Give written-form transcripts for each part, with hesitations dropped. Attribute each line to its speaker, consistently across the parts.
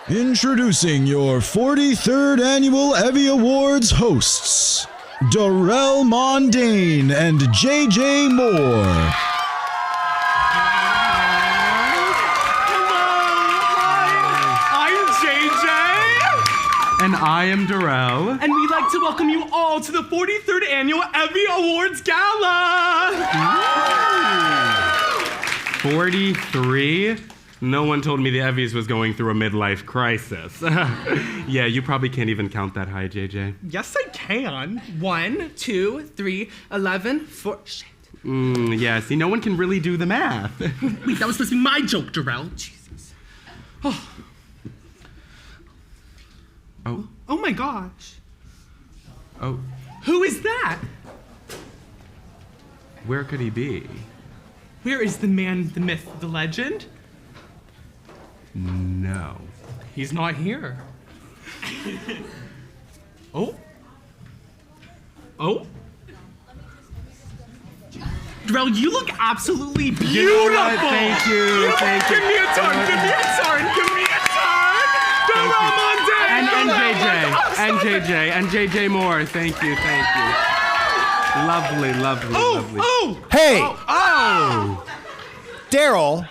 Speaker 1: Introducing your 43rd Annual Evie Awards hosts, Darrell Mondane and JJ Moore.
Speaker 2: And I am Darrell.
Speaker 3: And we'd like to welcome you all to the 43rd Annual Evie Awards Gala!
Speaker 2: 43? No one told me the Evies was going through a midlife crisis. Yeah, you probably can't even count that high, JJ.
Speaker 3: Yes, I can. 1, 2, 3, 11, 4... Shit.
Speaker 2: Yeah, see, no one can really do the math.
Speaker 3: Wait, that was supposed to be my joke, Darrell. Jesus. Oh.
Speaker 2: Oh.
Speaker 3: Oh my gosh.
Speaker 2: Oh.
Speaker 3: Who is that?
Speaker 2: Where could he be?
Speaker 3: Where is the man, the myth, the legend?
Speaker 2: No.
Speaker 3: He's not here. Oh. Oh. Darrell, you look absolutely beautiful.
Speaker 2: You know what? Thank you. Thank you.
Speaker 3: Give me a turn. Give me a turn. Give me a turn. Darrell Mondane.
Speaker 2: And JJ Moore. Thank you. Lovely.
Speaker 3: Oh.
Speaker 4: Hey,
Speaker 2: Oh.
Speaker 4: Daryl.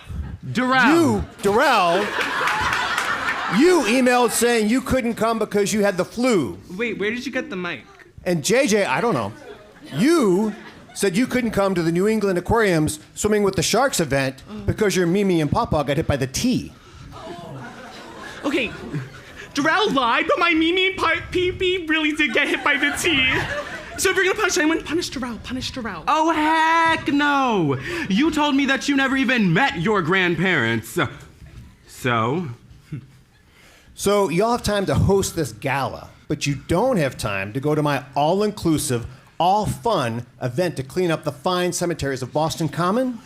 Speaker 2: Darrell.
Speaker 4: Darrell. You emailed saying you couldn't come because you had the flu.
Speaker 3: Wait, where did you get the mic?
Speaker 4: And JJ, I don't know. You said you couldn't come to the New England Aquarium's Swimming with the Sharks event because your Mimi and Papa got hit by the T.
Speaker 3: Okay, Darrell lied, but my Mimi and Pee-Pee really did get hit by the T. So if you're gonna punish anyone, punish Darrell.
Speaker 2: Oh, heck no! You told me that you never even met your grandparents. So
Speaker 4: y'all have time to host this gala, but you don't have time to go to my all-inclusive, all-fun event to clean up the fine cemeteries of Boston Common?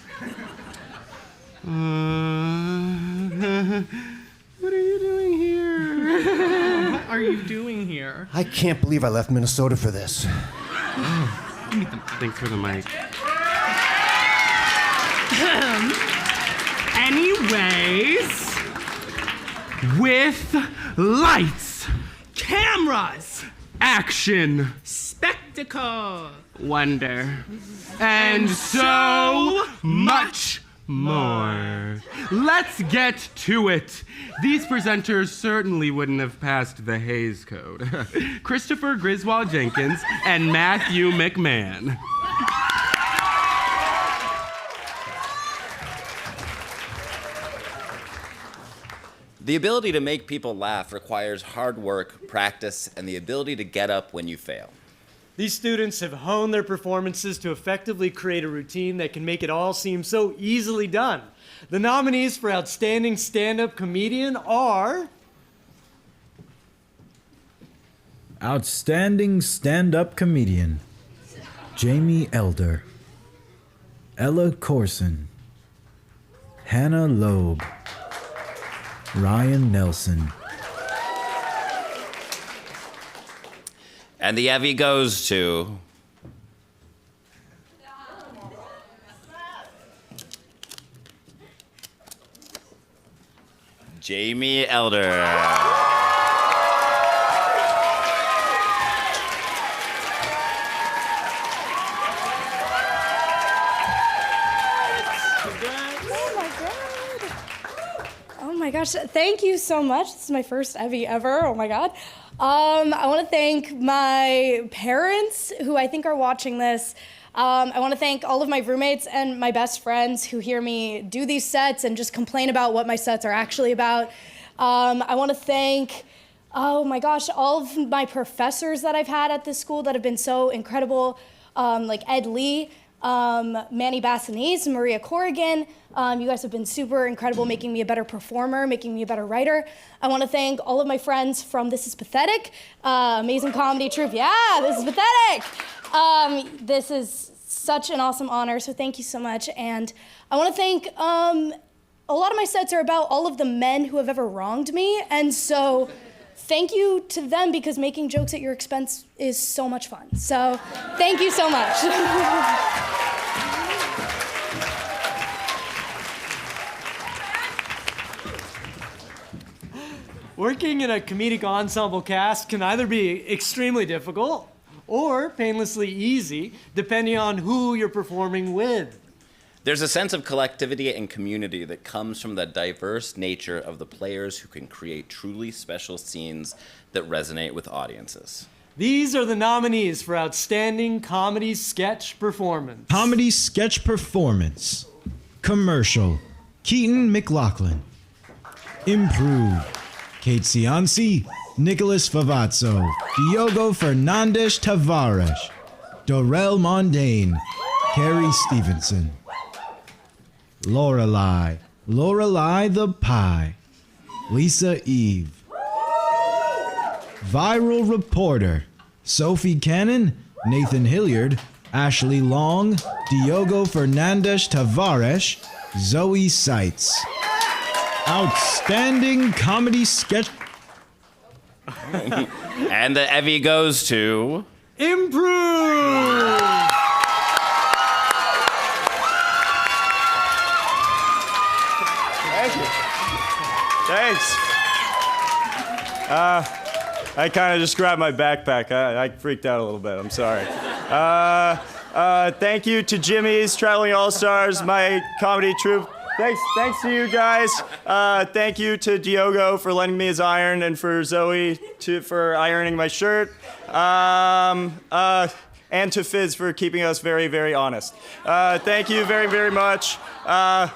Speaker 2: What are you doing here?
Speaker 3: What are you doing here?
Speaker 4: I can't believe I left Minnesota for this.
Speaker 2: Thanks for the mic.
Speaker 3: Anyways,
Speaker 2: With lights,
Speaker 3: cameras,
Speaker 2: action,
Speaker 3: spectacle,
Speaker 2: wonder, and so much more. Let's get to it. These presenters certainly wouldn't have passed the Hays Code. Christopher Griswold Jenkins and Matthew McMahon.
Speaker 5: The ability to make people laugh requires hard work, practice, and the ability to get up when you fail.
Speaker 6: These students have honed their performances to effectively create a routine that can make it all seem so easily done. The nominees for Outstanding Stand-Up Comedian are...
Speaker 1: Outstanding Stand-Up Comedian, Jamie Elder, Ella Corson, Hannah Loeb, Ryan Nelson.
Speaker 5: And the Evie goes to... Jamie Elder.
Speaker 7: Oh my gosh, thank you so much. This is my first Evie ever, oh my God. I wanna thank my parents who I think are watching this. I wanna thank all of my roommates and my best friends who hear me do these sets and just complain about what my sets are actually about. I wanna thank, oh my gosh, all of my professors that I've had at this school that have been so incredible, like Ed Lee, Manny Bassanese, Maria Corrigan. You guys have been super incredible, making me a better performer, making me a better writer. I want to thank all of my friends from This Is Pathetic, amazing comedy troupe. Yeah, This Is Pathetic. This is such an awesome honor, so thank you so much. And I want to thank, a lot of my sets are about all of the men who have ever wronged me, and so thank you to them because making jokes at your expense is so much fun. So thank you so much.
Speaker 6: Working in a comedic ensemble cast can either be extremely difficult or painlessly easy, depending on who you're performing with.
Speaker 5: There's a sense of collectivity and community that comes from the diverse nature of the players who can create truly special scenes that resonate with audiences.
Speaker 6: These are the nominees for Outstanding Comedy Sketch Performance.
Speaker 1: Comedy sketch performance. Commercial. Keaton McLaughlin. Improve. Kate Cianci, Nicholas Favazzo, Diogo Fernandes Tavares, Dorel Mondane, Carrie Stevenson. Lorelei the Pie, Lisa Eve. Viral Reporter, Sophie Cannon, Nathan Hilliard, Ashley Long, Diogo Fernandes Tavares, Zoe Seitz. Outstanding Comedy Sketch.
Speaker 5: And the Evie goes to...
Speaker 6: Improve!
Speaker 8: Thank you. Thanks. I kind of just grabbed my backpack. I freaked out a little bit. I'm sorry. Thank you to Jimmy's Traveling All-Stars, my comedy troupe. Thanks to you guys. Thank you to Diogo for lending me his iron, and for Zoe for ironing my shirt. And to Fizz for keeping us very, very honest. Thank you very, very much. Have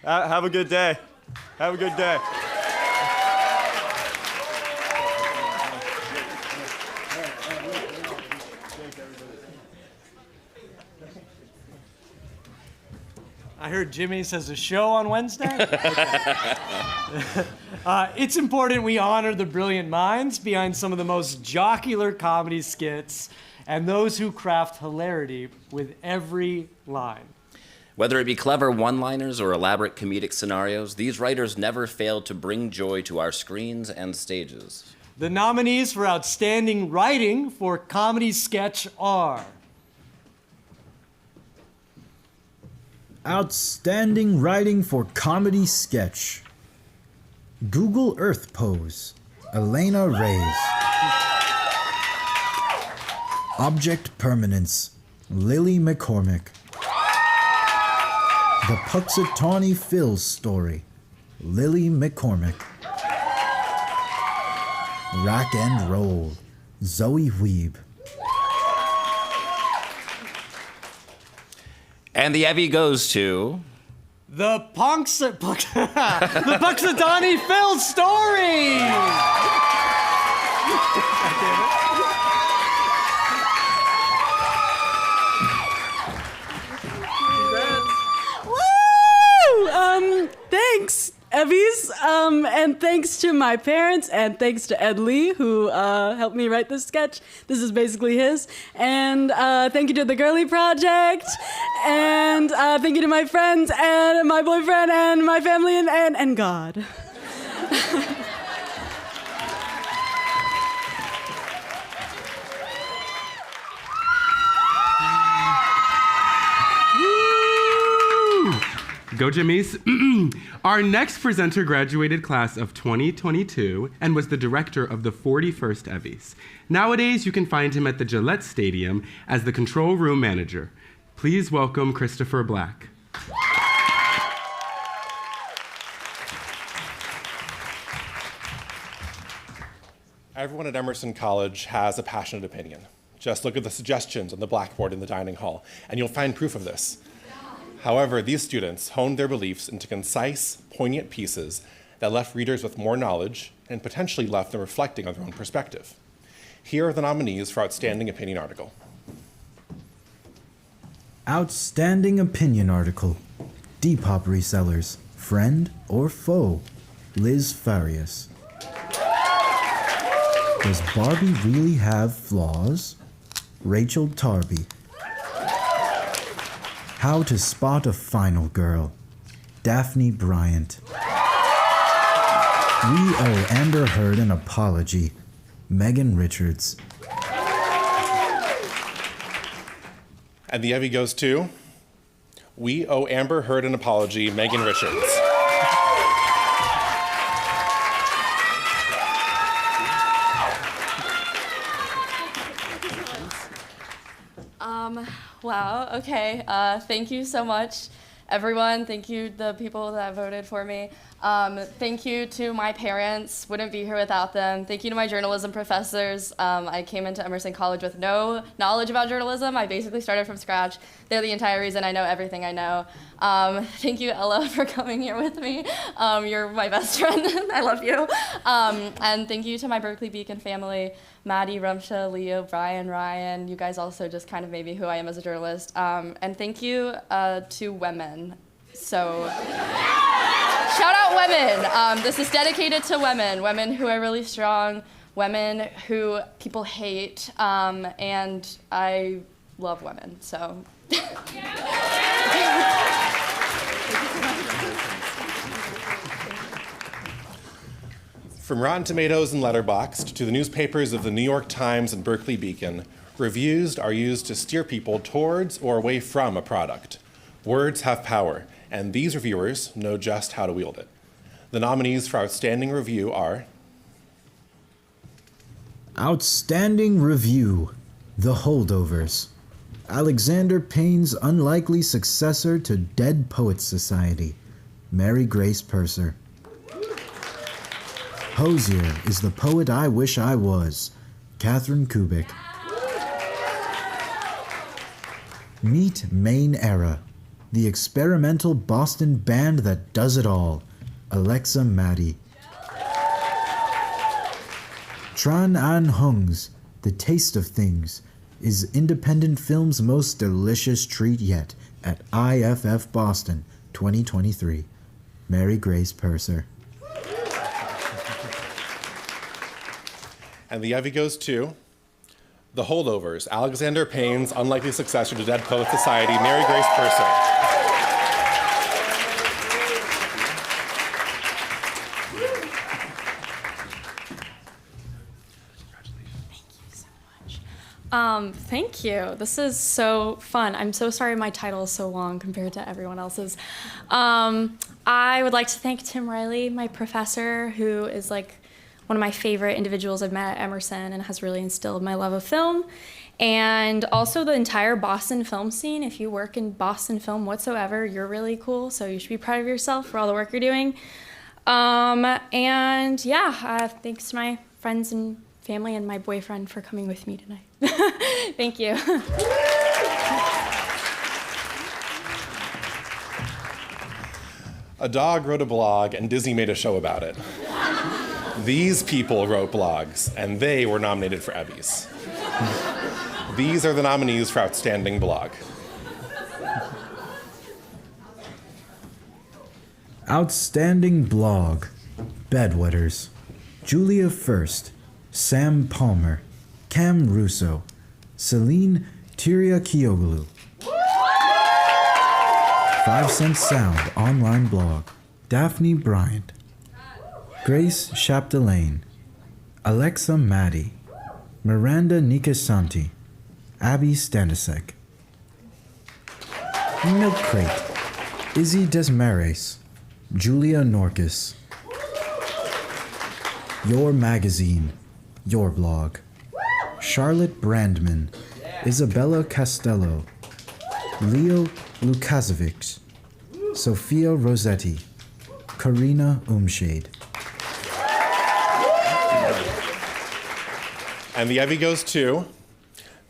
Speaker 8: a good day. Have a good day.
Speaker 6: I heard Jimmy's has a show on Wednesday. It's important we honor the brilliant minds behind some of the most jocular comedy skits and those who craft hilarity with every line.
Speaker 5: Whether it be clever one-liners or elaborate comedic scenarios, these writers never failed to bring joy to our screens and stages.
Speaker 6: The nominees for Outstanding Writing for Comedy Sketch are...
Speaker 1: Outstanding Writing for Comedy Sketch. Google Earth Pose, Elena Reyes. Object Permanence, Lily McCormick. The Puxatawny Phil's Story, Lily McCormick. Rack and Roll, Zoe Weeb.
Speaker 5: And the Evie goes to...
Speaker 6: The Puxatawny Phil Story!
Speaker 9: Woo! Thanks, Evie's, and thanks to my parents, and thanks to Ed Lee, who helped me write this sketch. This is basically his. And thank you to the Girly Project, and thank you to my friends, and my boyfriend, and my family, and God.
Speaker 2: Go Jimmies. Our next presenter graduated class of 2022 and was the director of the 41st Evies. Nowadays, you can find him at the Gillette Stadium as the control room manager. Please welcome Christopher Black.
Speaker 10: Everyone at Emerson College has a passionate opinion. Just look at the suggestions on the blackboard in the dining hall, and you'll find proof of this. However, these students honed their beliefs into concise, poignant pieces that left readers with more knowledge and potentially left them reflecting on their own perspective. Here are the nominees for Outstanding Opinion Article.
Speaker 1: Outstanding Opinion Article. Depop Resellers, Friend or Foe? Liz Farias. Does Barbie really have flaws? Rachel Tarby. How to Spot a Final Girl? Daphne Bryant. We owe Amber Heard an apology. Megan Richards.
Speaker 10: And the Evie goes to, we owe Amber Heard an apology, Megan Richards.
Speaker 11: Wow, okay. Thank you so much, everyone. Thank you, the people that voted for me. Thank you to my parents. Wouldn't be here without them. Thank you to my journalism professors. I came into Emerson College with no knowledge about journalism. I basically started from scratch. They're the entire reason I know everything I know. Thank you, Ella, for coming here with me. You're my best friend. I love you. And thank you to my Berkeley Beacon family, Maddie, Rumsha, Leo, Brian, Ryan. You guys also just kind of made me who I am as a journalist. And thank you to women. So shout out women. This is dedicated to women who are really strong, women who people hate, and I love women, so.
Speaker 10: From Rotten Tomatoes and Letterboxd to the newspapers of the New York Times and Berkeley Beacon, reviews are used to steer people towards or away from a product. Words have power, and these reviewers know just how to wield it. The nominees for Outstanding Review are
Speaker 1: Outstanding Review, The Holdovers. Alexander Payne's unlikely successor to Dead Poets Society, Mary Grace Purser. Hosier is the poet I wish I was, Catherine Kubik. Meet Main Era, the experimental Boston band that does it all, Alexa Maddie. Tran An Hung's The Taste of Things is independent film's most delicious treat yet at IFF Boston 2023. Mary Grace Purser.
Speaker 10: And the Evie goes to The Holdovers, Alexander Payne's unlikely successor to Dead Poets Society, Mary Grace Purser.
Speaker 11: Thank you. This is so fun. I'm so sorry my title is so long compared to everyone else's. I would like to thank Tim Riley, my professor, who is like one of my favorite individuals I've met at Emerson and has really instilled my love of film. And also the entire Boston film scene. If you work in Boston film whatsoever, you're really cool, so you should be proud of yourself for all the work you're doing. And yeah, thanks to my friends and family and my boyfriend for coming with me tonight. Thank you.
Speaker 10: A dog wrote a blog and Disney made a show about it. These people wrote blogs and they were nominated for Emmys. These are the nominees for Outstanding Blog.
Speaker 1: Outstanding Blog, Bedwetters, Julia First, Sam Palmer, Cam Russo, Celine Tiriakioglu. 5 Cent Sound online blog, Daphne Bryant, Grace Chapdelaine, Alexa Maddie, Miranda Nikasanti, Abby Stanisek. Milk Crate, Izzy Desmarais, Julia Norkis. Your Magazine, Your Blog, Charlotte Brandman, Isabella Costello, Leo Lukasovic, Sophia Rossetti, Karina Umshade.
Speaker 10: And the Evie goes to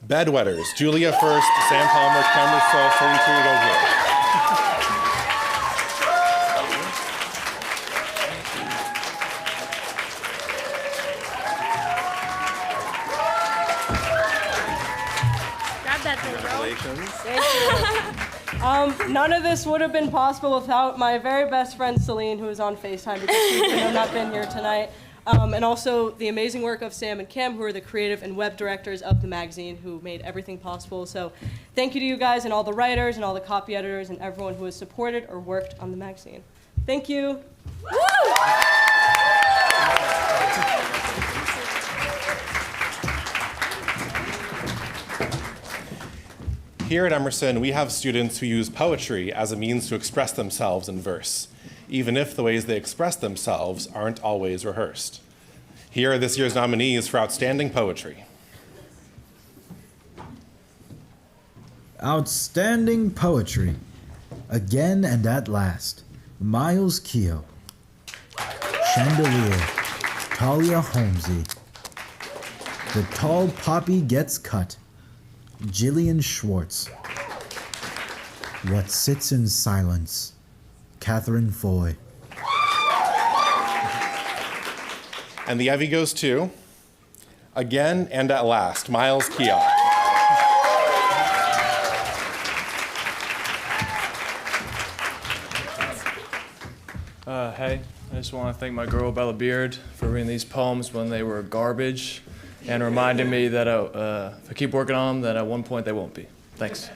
Speaker 10: Bedwetters, Julia First, Sam Palmer, Cam Russo, Celine Tiriakioglu.
Speaker 12: None of this would have been possible without my very best friend Celine, who is on FaceTime because she could have not been here tonight. And also the amazing work of Sam and Cam, who are the creative and web directors of the magazine, who made everything possible. So thank you to you guys and all the writers and all the copy editors and everyone who has supported or worked on the magazine. Thank you. Woo!
Speaker 10: Here at Emerson, we have students who use poetry as a means to express themselves in verse, even if the ways they express themselves aren't always rehearsed. Here are this year's nominees for Outstanding Poetry.
Speaker 1: Outstanding poetry. Again and at last, Miles Keogh. Chandelier, Talia Holmesy. The Tall Poppy Gets Cut, Jillian Schwartz. What Sits in Silence, Catherine Foy.
Speaker 10: And the Evie goes to, again and at last, Miles Keogh.
Speaker 13: Hey, I just want to thank my girl Bella Beard for reading these poems when they were garbage and reminding me that if I keep working on them, that at one point they won't be. Thanks.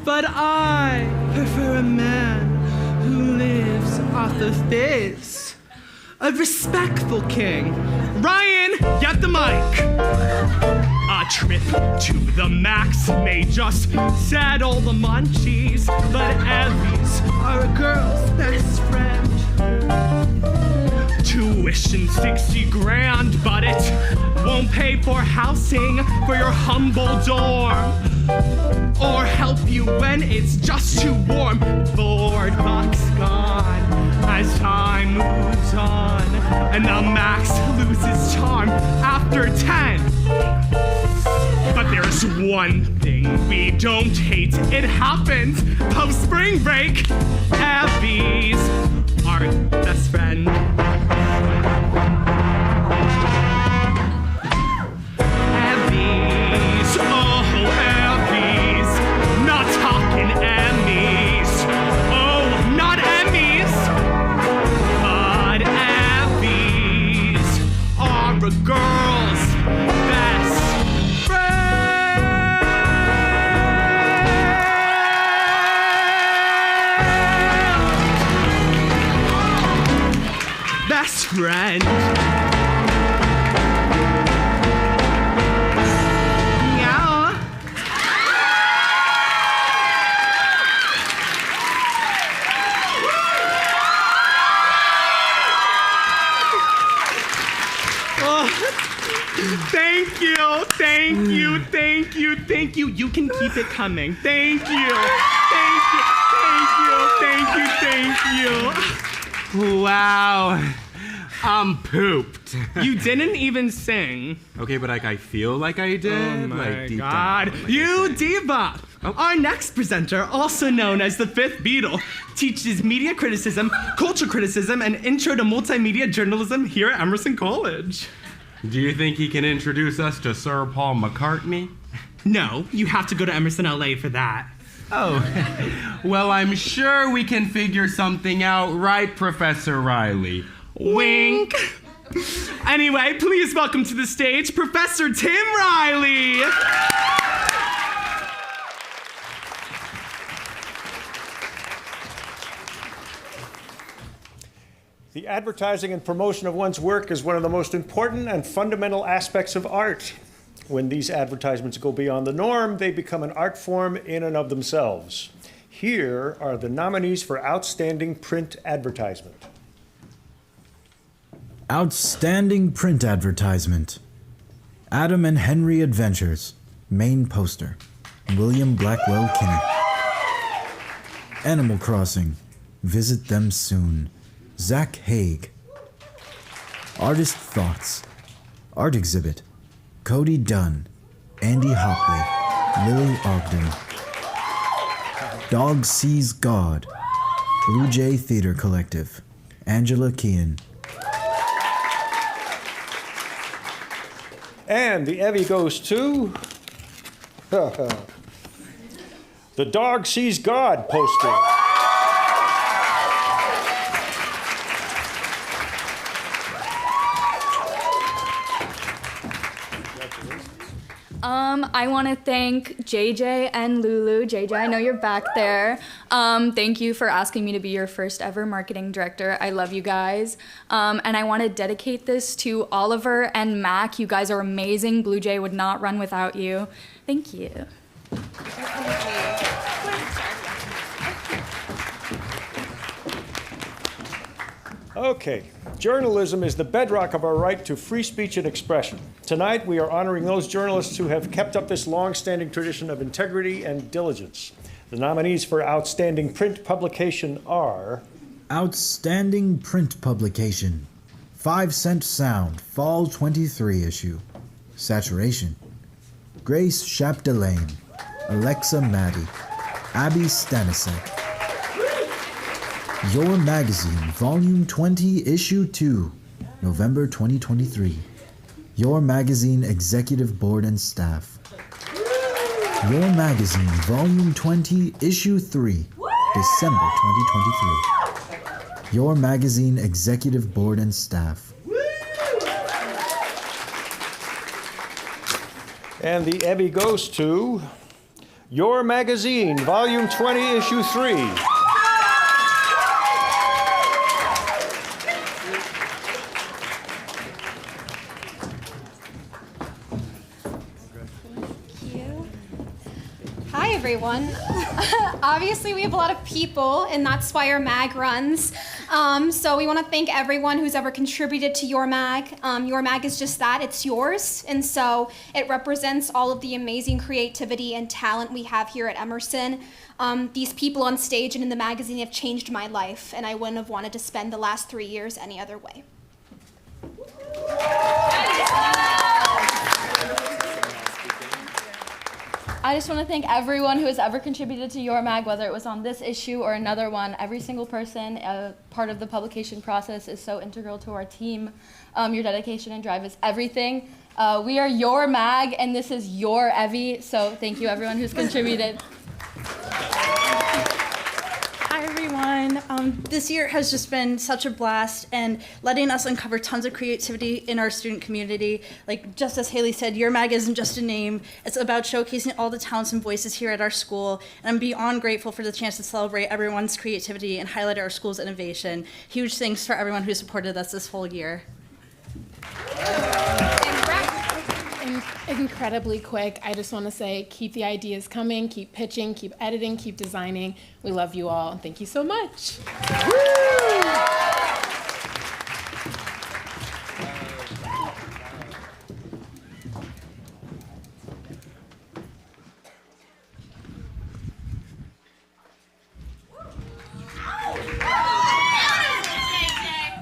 Speaker 3: But I prefer a man who lives off of this. A respectful king. Ryan, get the mic. A trip to the max may just settle the munchies, but Evie's are a girl's best friend. Tuition 60 grand, but it won't pay for housing for your humble dorm, or help you when it's just too warm. Board bucks gone as time moves on, and the max loses charm after 10. But there's one thing we don't hate. It happens post spring break. Evie's our best friend. Evie's, oh Evie's, not talking Emmys. Oh, not Emmys, but Evie's are a girl's best friend. Best friend. Thank you. You can keep it coming. Thank you.
Speaker 2: Wow. I'm pooped.
Speaker 3: You didn't even sing.
Speaker 2: Okay, but I feel like I did.
Speaker 3: Oh my
Speaker 2: like deep
Speaker 3: God.
Speaker 2: down, like
Speaker 3: You
Speaker 2: I did.
Speaker 3: diva. Our next presenter, also known as the Fifth Beatle, teaches media criticism, culture criticism, and intro to multimedia journalism here at Emerson College.
Speaker 2: Do you think he can introduce us to Sir Paul McCartney?
Speaker 3: No, you have to go to Emerson LA for that.
Speaker 2: Oh, well, I'm sure we can figure something out, right, Professor Riley?
Speaker 3: Wink. Anyway, please welcome to the stage Professor Tim Riley.
Speaker 14: The advertising and promotion of one's work is one of the most important and fundamental aspects of art. When these advertisements go beyond the norm, they become an art form in and of themselves. Here are the nominees for Outstanding Print Advertisement.
Speaker 1: Outstanding Print Advertisement. Adam and Henry Adventures. Main poster. William Blackwell Kinney. Animal Crossing. Visit them soon. Zach Haig. Artist Thoughts. Art Exhibit. Cody Dunn. Andy Hopley. Lily Ogden. Dog Sees God. Blue Jay Theater Collective. Angela Kean.
Speaker 14: And the Evie goes to the Dog Sees God poster.
Speaker 15: I want to thank JJ and Lulu. JJ, I know you're back there. Thank you for asking me to be your first ever marketing director. I love you guys. And I want to dedicate this to Oliver and Mac. You guys are amazing. Blue Jay would not run without you. Thank you.
Speaker 14: Okay, journalism is the bedrock of our right to free speech and expression. Tonight, we are honoring those journalists who have kept up this long-standing tradition of integrity and diligence. The nominees for Outstanding Print Publication are...
Speaker 1: Outstanding Print Publication, 5 Cent Sound, Fall 23 issue. Saturation. Grace Chapdelaine, Alexa Maddie, Abby Stanisek. Your Magazine, Volume 20, Issue 2, November 2023. Your Magazine Executive Board and Staff. Your Magazine, Volume 20, Issue 3, December 2023. Your Magazine Executive Board and Staff.
Speaker 14: And the Evie goes to Your Magazine, Volume 20, Issue 3.
Speaker 16: Hi, everyone. Obviously, we have a lot of people, and that's why our mag runs. So we want to thank everyone who's ever contributed to Your Mag. Your Mag is just that, it's yours. And so it represents all of the amazing creativity and talent we have here at Emerson. These people on stage and in the magazine have changed my life, and I wouldn't have wanted to spend the last 3 years any other way.
Speaker 11: I just want to thank everyone who has ever contributed to Your Mag, whether it was on this issue or another one. Every single person, part of the publication process, is so integral to our team. Your dedication and drive is everything. We are Your Mag, and this is your Evie, so thank you everyone who's contributed.
Speaker 17: Hi everyone. This year has just been such a blast and letting us uncover tons of creativity in our student community. Like just as Haley said, Your Mag isn't just a name. It's about showcasing all the talents and voices here at our school. And I'm beyond grateful for the chance to celebrate everyone's creativity and highlight our school's innovation. Huge thanks for everyone who supported us this whole year.
Speaker 18: Incredibly quick, I just want to say keep the ideas coming, keep pitching, keep editing, keep designing. We love you all, and thank you so much.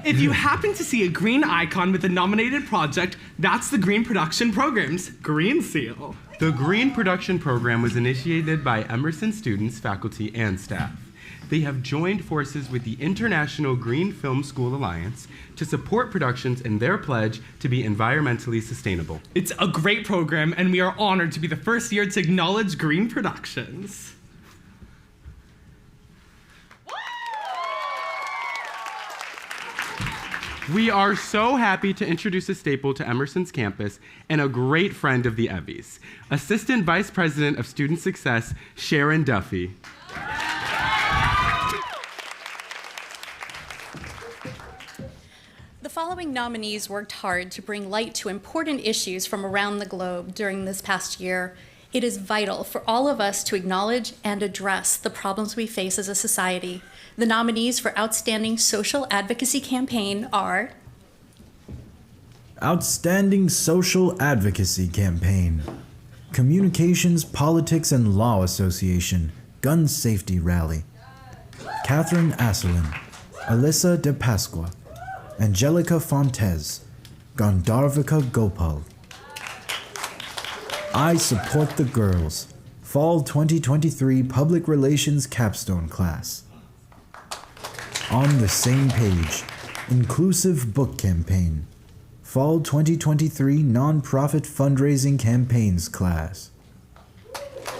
Speaker 3: If you happen to see a green icon with a nominated project, that's the Green Production Program's Green Seal.
Speaker 2: The Green Production Program was initiated by Emerson students, faculty, and staff. They have joined forces with the International Green Film School Alliance to support productions in their pledge to be environmentally sustainable.
Speaker 3: It's a great program, and we are honored to be the first year to acknowledge green productions.
Speaker 2: We are so happy to introduce a staple to Emerson's campus and a great friend of the Evies, Assistant Vice President of Student Success, Sharon Duffy.
Speaker 19: The following nominees worked hard to bring light to important issues from around the globe during this past year. It is vital for all of us to acknowledge and address the problems we face as a society. The nominees for Outstanding Social Advocacy Campaign are
Speaker 1: Outstanding Social Advocacy Campaign, Communications, Politics, and Law Association, Gun Safety Rally, Catherine Asselin, Alyssa De Pasqua, Angelica Fontes, Gandharvika Gopal. I Support the Girls, Fall 2023 Public Relations Capstone Class. On the Same Page, Inclusive Book Campaign, Fall 2023 Nonprofit Fundraising Campaigns Class.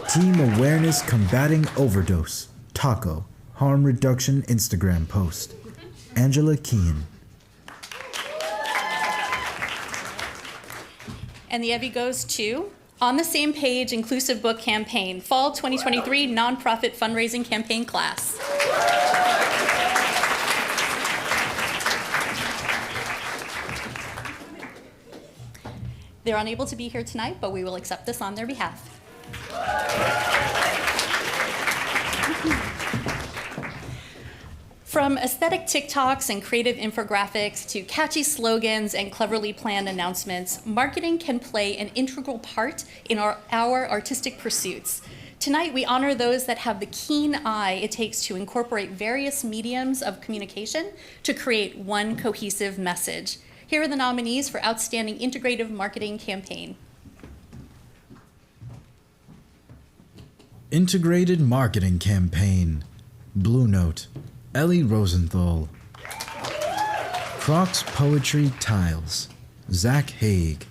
Speaker 1: Team Awareness Combating Overdose, TACO, Harm Reduction Instagram Post, Angela Kean.
Speaker 19: And the Evie goes to On the Same Page Inclusive Book Campaign, Fall 2023 Nonprofit Fundraising Campaign Class. They're unable to be here tonight, but we will accept this on their behalf. From aesthetic TikToks and creative infographics to catchy slogans and cleverly planned announcements, marketing can play an integral part in our artistic pursuits. Tonight, we honor those that have the keen eye it takes to incorporate various mediums of communication to create one cohesive message. Here are the nominees for Outstanding Integrative Marketing Campaign.
Speaker 1: Integrated Marketing Campaign. Blue Note. Ellie Rosenthal. Crocs Poetry Tiles. Zach Haig.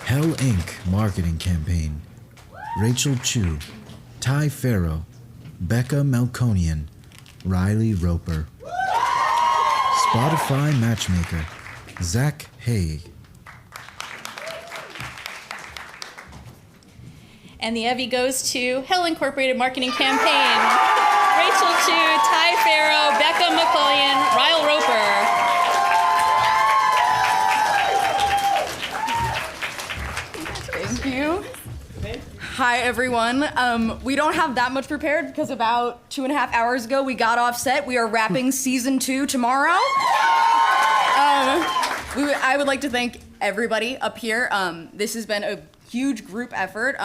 Speaker 1: Hell Inc. Marketing Campaign. Rachel Chu. Ty Farrow. Becca Melkonian. Riley Roper. Spotify Matchmaker. Zach Haig.
Speaker 19: And the Evie goes to Hell Incorporated Marketing Campaign. Rachel Chu, Ty Farrow, Becca McCullion, Ryle Roper.
Speaker 20: Thank you. Hi, everyone. We don't have that much prepared because about 2.5 hours ago we got off set. We are wrapping season 2 tomorrow. I would like to thank everybody up here. This has been a huge group effort.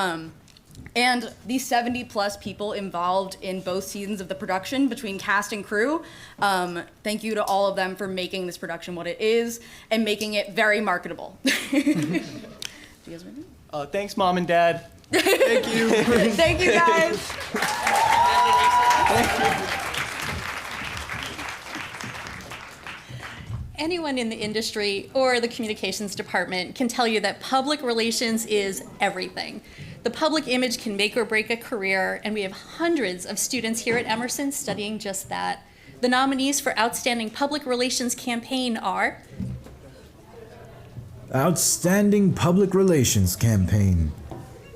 Speaker 20: And the 70 plus people involved in both seasons of the production between cast and crew. Thank you to all of them for making this production what it is and making it very marketable. Do you guys ready?
Speaker 6: Thanks, Mom and Dad.
Speaker 20: Thank you. Thank you, guys.
Speaker 19: Anyone in the industry or the communications department can tell you that public relations is everything. The public image can make or break a career, and we have hundreds of students here at Emerson studying just that. The nominees for Outstanding Public Relations Campaign are
Speaker 1: Outstanding Public Relations Campaign.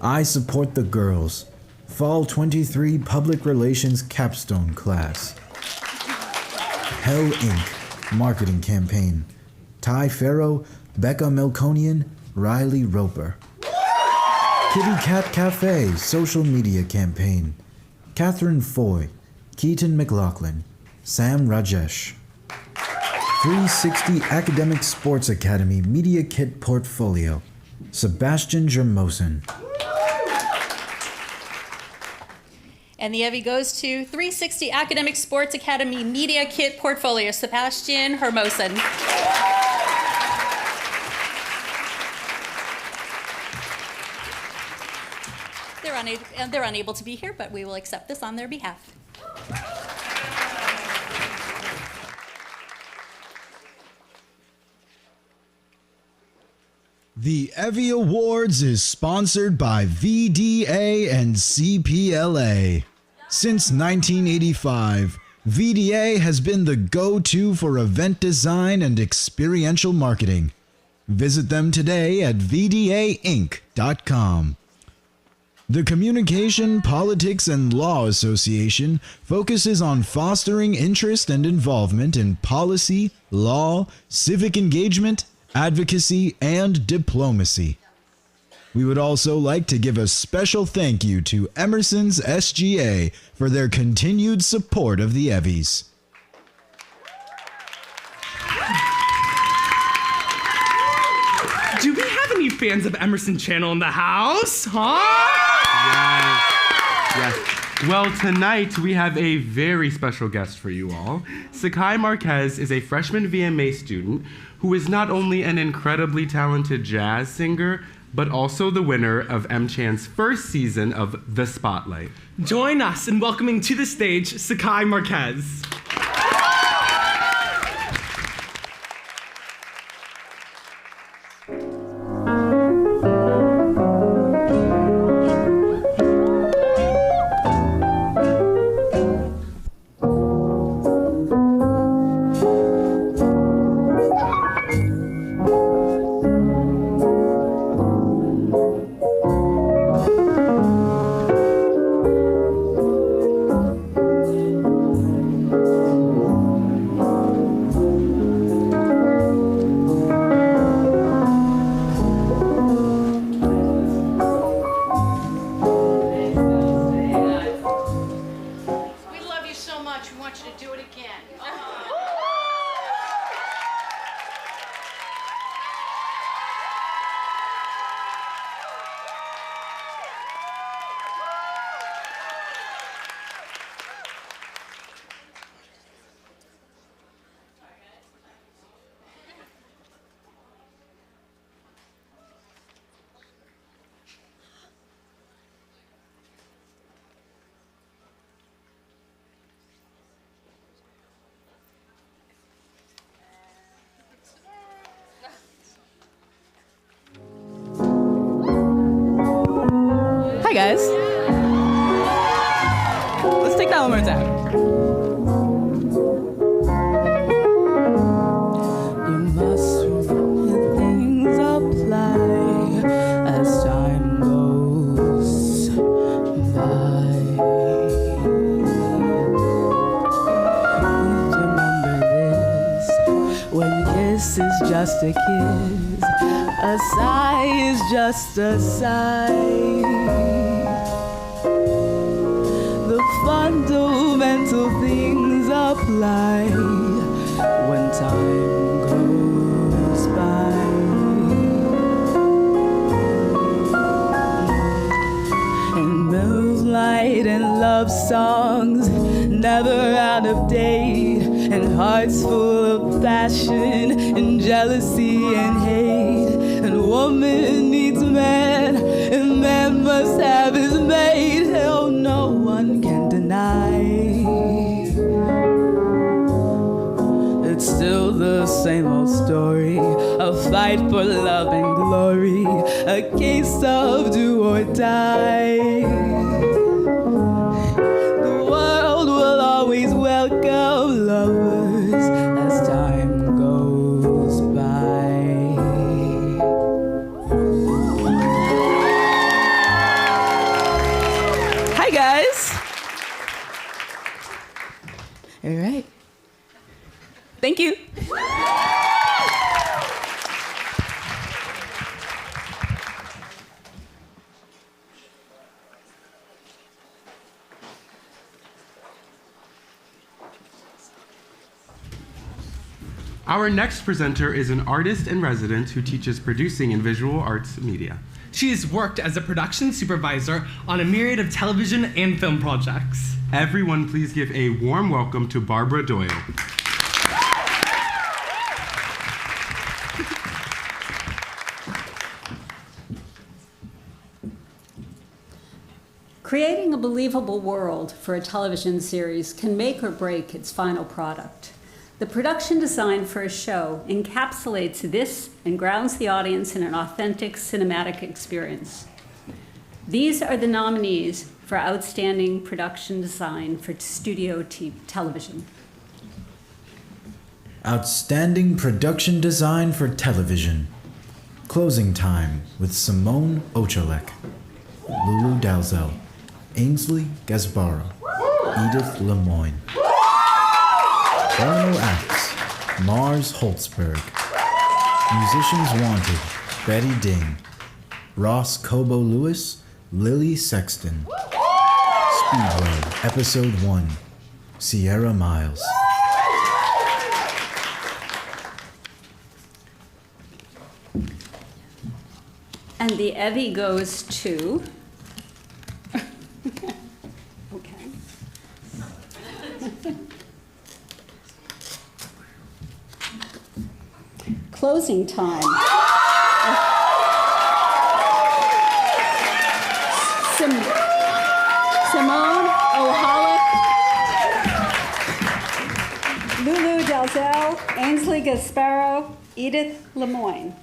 Speaker 1: I Support the Girls. Fall 23 Public Relations Capstone Class. Hell Inc. Marketing Campaign. Ty Farrow, Becca Melkonian, Riley Roper. Kitty Cat Cafe Social Media Campaign. Catherine Foy, Keaton McLaughlin, Sam Rajesh. 360 Academic Sports Academy Media Kit Portfolio. Sebastian Jermosin.
Speaker 19: And the Evie goes to 360 Academic Sports Academy Media Kit Portfolio, Sebastian Hermosen. They're unable to be here, but we will accept this on their behalf.
Speaker 1: The Evie Awards is sponsored by VDA and CPLA. Since 1985, VDA has been the go-to for event design and experiential marketing. Visit them today at vdainc.com. The Communication, Politics, and Law Association focuses on fostering interest and involvement in policy, law, civic engagement, advocacy, and diplomacy. We would also like to give a special thank you to Emerson's SGA for their continued support of the Evies.
Speaker 3: Do we have any fans of Emerson Channel in the house? Huh?
Speaker 2: Yes. Well, tonight we have a very special guest for you all. Sakai Marquez is a freshman VMA student who is not only an incredibly talented jazz singer, but also the winner of M-Chan's first season of The Spotlight.
Speaker 3: Join us in welcoming to the stage Sakai Marquez.
Speaker 21: Hi, guys. Let's take that one more time. You must remember things apply as time goes by. Remember this, when kiss is just a kiss, a sigh is just a sigh. The fundamental things apply when time goes by. And moonlight and love songs never out of date, and hearts full of passion and jealousy and hate. And woman needs man, and man must have his mate. Hell, no one can deny. It's still the same old story, a fight for love and glory, a case of do or die. The world will always welcome lovers as time goes by. Hi, guys. All right. Thank you.
Speaker 2: Our next presenter is an artist in residence who teaches producing in visual arts media.
Speaker 3: She has worked as a production supervisor on a myriad of television and film projects.
Speaker 2: Everyone please give a warm welcome to Barbara Doyle.
Speaker 22: Creating a believable world for a television series can make or break its final product. The production design for a show encapsulates this and grounds the audience in an authentic cinematic experience. These are the nominees for Outstanding Production Design for Studio Television.
Speaker 1: Outstanding Production Design for Television. Closing Time with Simone Ochalek, Lulu Dalzell, Ainsley Gasbaro, Edith Lemoyne. Terminal Acts, Mars Holtzberg. Musicians Wanted, Betty Ding. Ross Cobo Lewis, Lily Sexton. Speedway, Episode 1, Sierra Miles.
Speaker 22: And the Evie goes to... Okay. Closing Time. Simone O'Hollick, Lulu Dalzell, Ainsley Gasparo, Edith Lemoyne.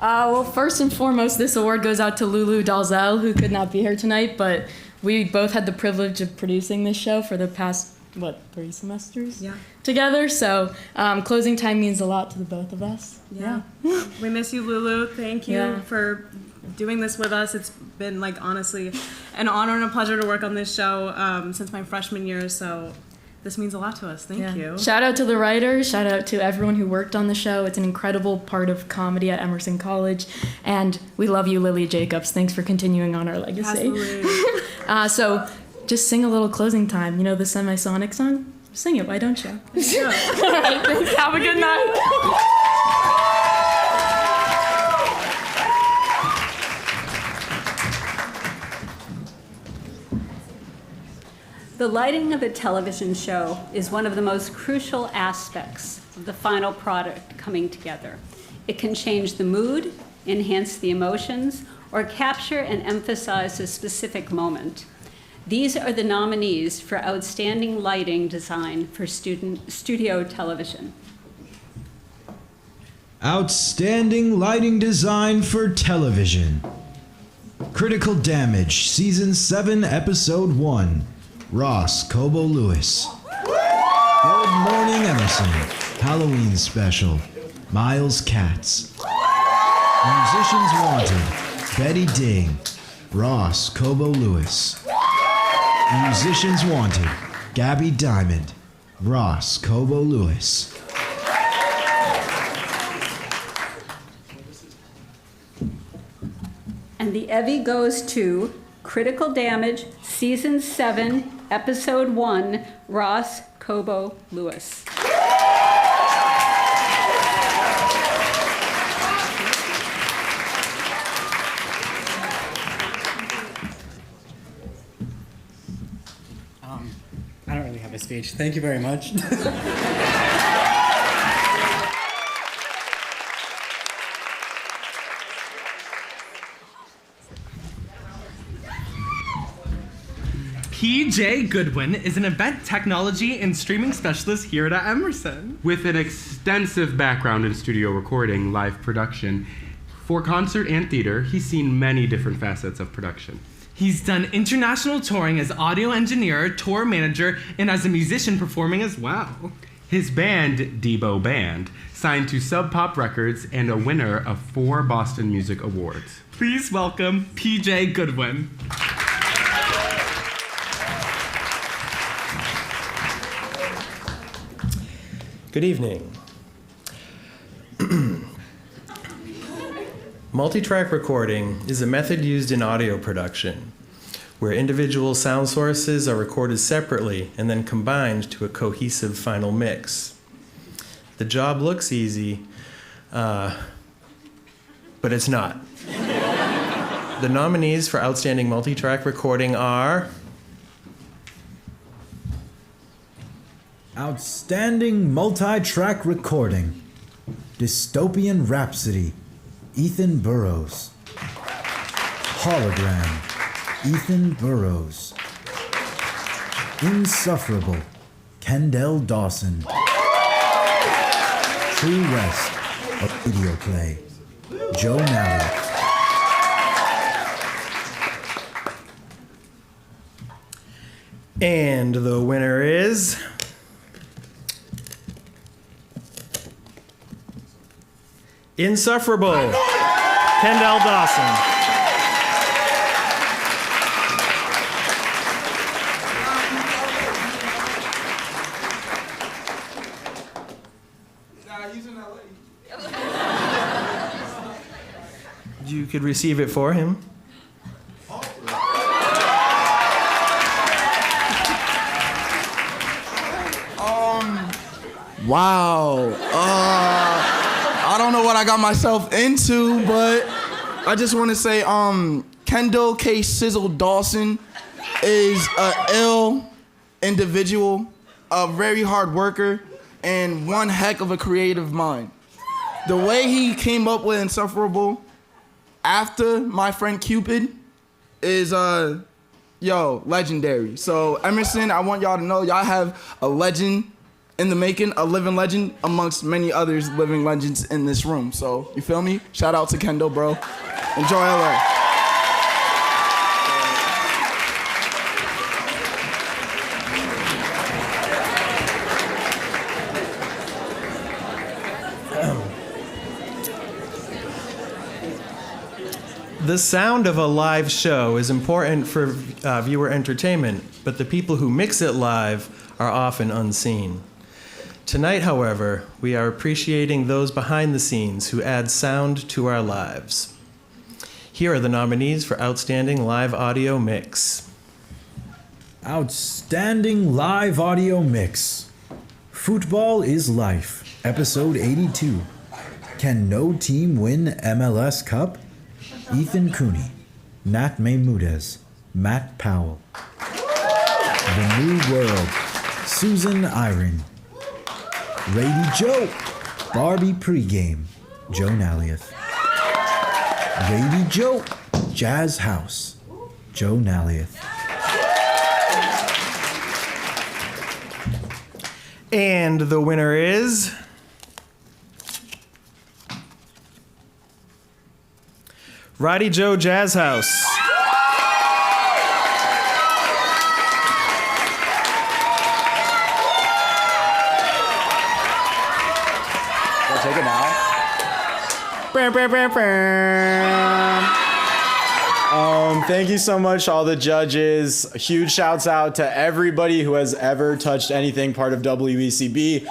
Speaker 11: Well, first and foremost, this award goes out to Lulu Dalzell, who could not be here tonight, but we both had the privilege of producing this show for the past, 3 semesters?
Speaker 23: Yeah.
Speaker 11: Together, so Closing Time means a lot to the both of us.
Speaker 23: Yeah. We miss you, Lulu. Thank you for doing this with us. It's been, honestly, an honor and a pleasure to work on this show since my freshman year, so this means a lot to us. Thank you.
Speaker 11: Shout out to the writers, shout out to everyone who worked on the show. It's an incredible part of comedy at Emerson College, and we love you, Lily Jacobs. Thanks for continuing on our legacy.
Speaker 23: Absolutely.
Speaker 11: So just sing a little Closing Time. You know the Semisonic song? Sing it, why don't you?
Speaker 23: Yeah.
Speaker 11: All right, thanks. Have a good night.
Speaker 22: The lighting of a television show is one of the most crucial aspects of the final product coming together. It can change the mood, enhance the emotions, or capture and emphasize a specific moment. These are the nominees for Outstanding Lighting Design for Studio Television.
Speaker 1: Outstanding lighting design for television. Critical Damage, Season 7, Episode 1. Ross Cobo Lewis. Good Morning Emerson, Halloween Special. Miles Katz. Musicians Wanted, Betty Ding. Ross Cobo Lewis. Musicians Wanted, Gabby Diamond. Ross Cobo Lewis.
Speaker 22: And the Evie goes to Critical Damage, Season 7, Episode 1, Ross Cobo Lewis.
Speaker 4: I don't really have a speech. Thank you very much.
Speaker 3: PJ Goodwin is an event technology and streaming specialist here at Emerson.
Speaker 2: With an extensive background in studio recording, live production, for concert and theater, he's seen many different facets of production.
Speaker 3: He's done international touring as audio engineer, tour manager, and as a musician performing as well.
Speaker 2: His band, Debo Band, signed to Sub Pop Records and a winner of 4 Boston Music Awards.
Speaker 3: Please welcome PJ Goodwin.
Speaker 7: Good evening. Multi-track recording is a method used in audio production, where individual sound sources are recorded separately and then combined to a cohesive final mix. The job looks easy, but it's not. The nominees for Outstanding Multi-Track Recording are
Speaker 1: Outstanding Multi-Track Recording. Dystopian Rhapsody, Ethan Burrows. Hologram, Ethan Burrows. Insufferable, Kendall Dawson. True West, a video play, Joe Nally.
Speaker 7: And the winner is Insufferable, Kendall Dawson. You could receive it for him.
Speaker 8: Wow. I don't know what I got myself into, but I just want to say, Kendall K. Sizzle Dawson is an ill individual, a very hard worker, and one heck of a creative mind. The way he came up with Insufferable after My Friend Cupid is, legendary. So Emerson, I want y'all to know y'all have a legend in the making, a living legend amongst many others living legends in this room. So, you feel me? Shout out to Kendall, bro. Enjoy LA.
Speaker 7: The sound of a live show is important for viewer entertainment, but the people who mix it live are often unseen. Tonight, however, we are appreciating those behind the scenes who add sound to our lives. Here are the nominees for Outstanding Live Audio Mix.
Speaker 1: Outstanding Live Audio Mix. Football is Life, Episode 82. Can no team win MLS Cup? Ethan Cooney, Nat Mahmoudez, Matt Powell. The New World, Susan Iring. Rady Joe, Barbie Pregame, Joe Nallieth. Rady Joe, Jazz House, Joe Nallieth.
Speaker 7: And the winner is Roddy Joe Jazz House.
Speaker 5: I'll take it now. Thank you so much, all the judges. Huge shouts out to everybody who has ever touched anything part of WECB.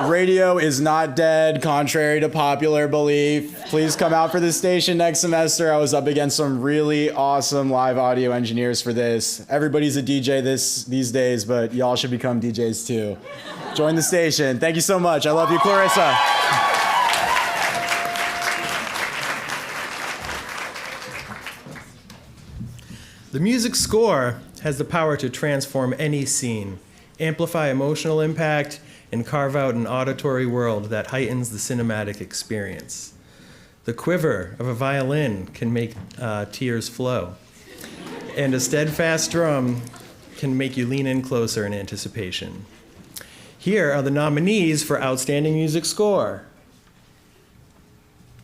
Speaker 5: Radio is not dead, contrary to popular belief. Please come out for the station next semester. I was up against some really awesome live audio engineers for this. Everybody's a DJ these days, but y'all should become DJs too. Join the station. Thank you so much. I love you, Clarissa.
Speaker 7: The music score has the power to transform any scene, amplify emotional impact, and carve out an auditory world that heightens the cinematic experience. The quiver of a violin can make tears flow, and a steadfast drum can make you lean in closer in anticipation. Here are the nominees for Outstanding Music Score.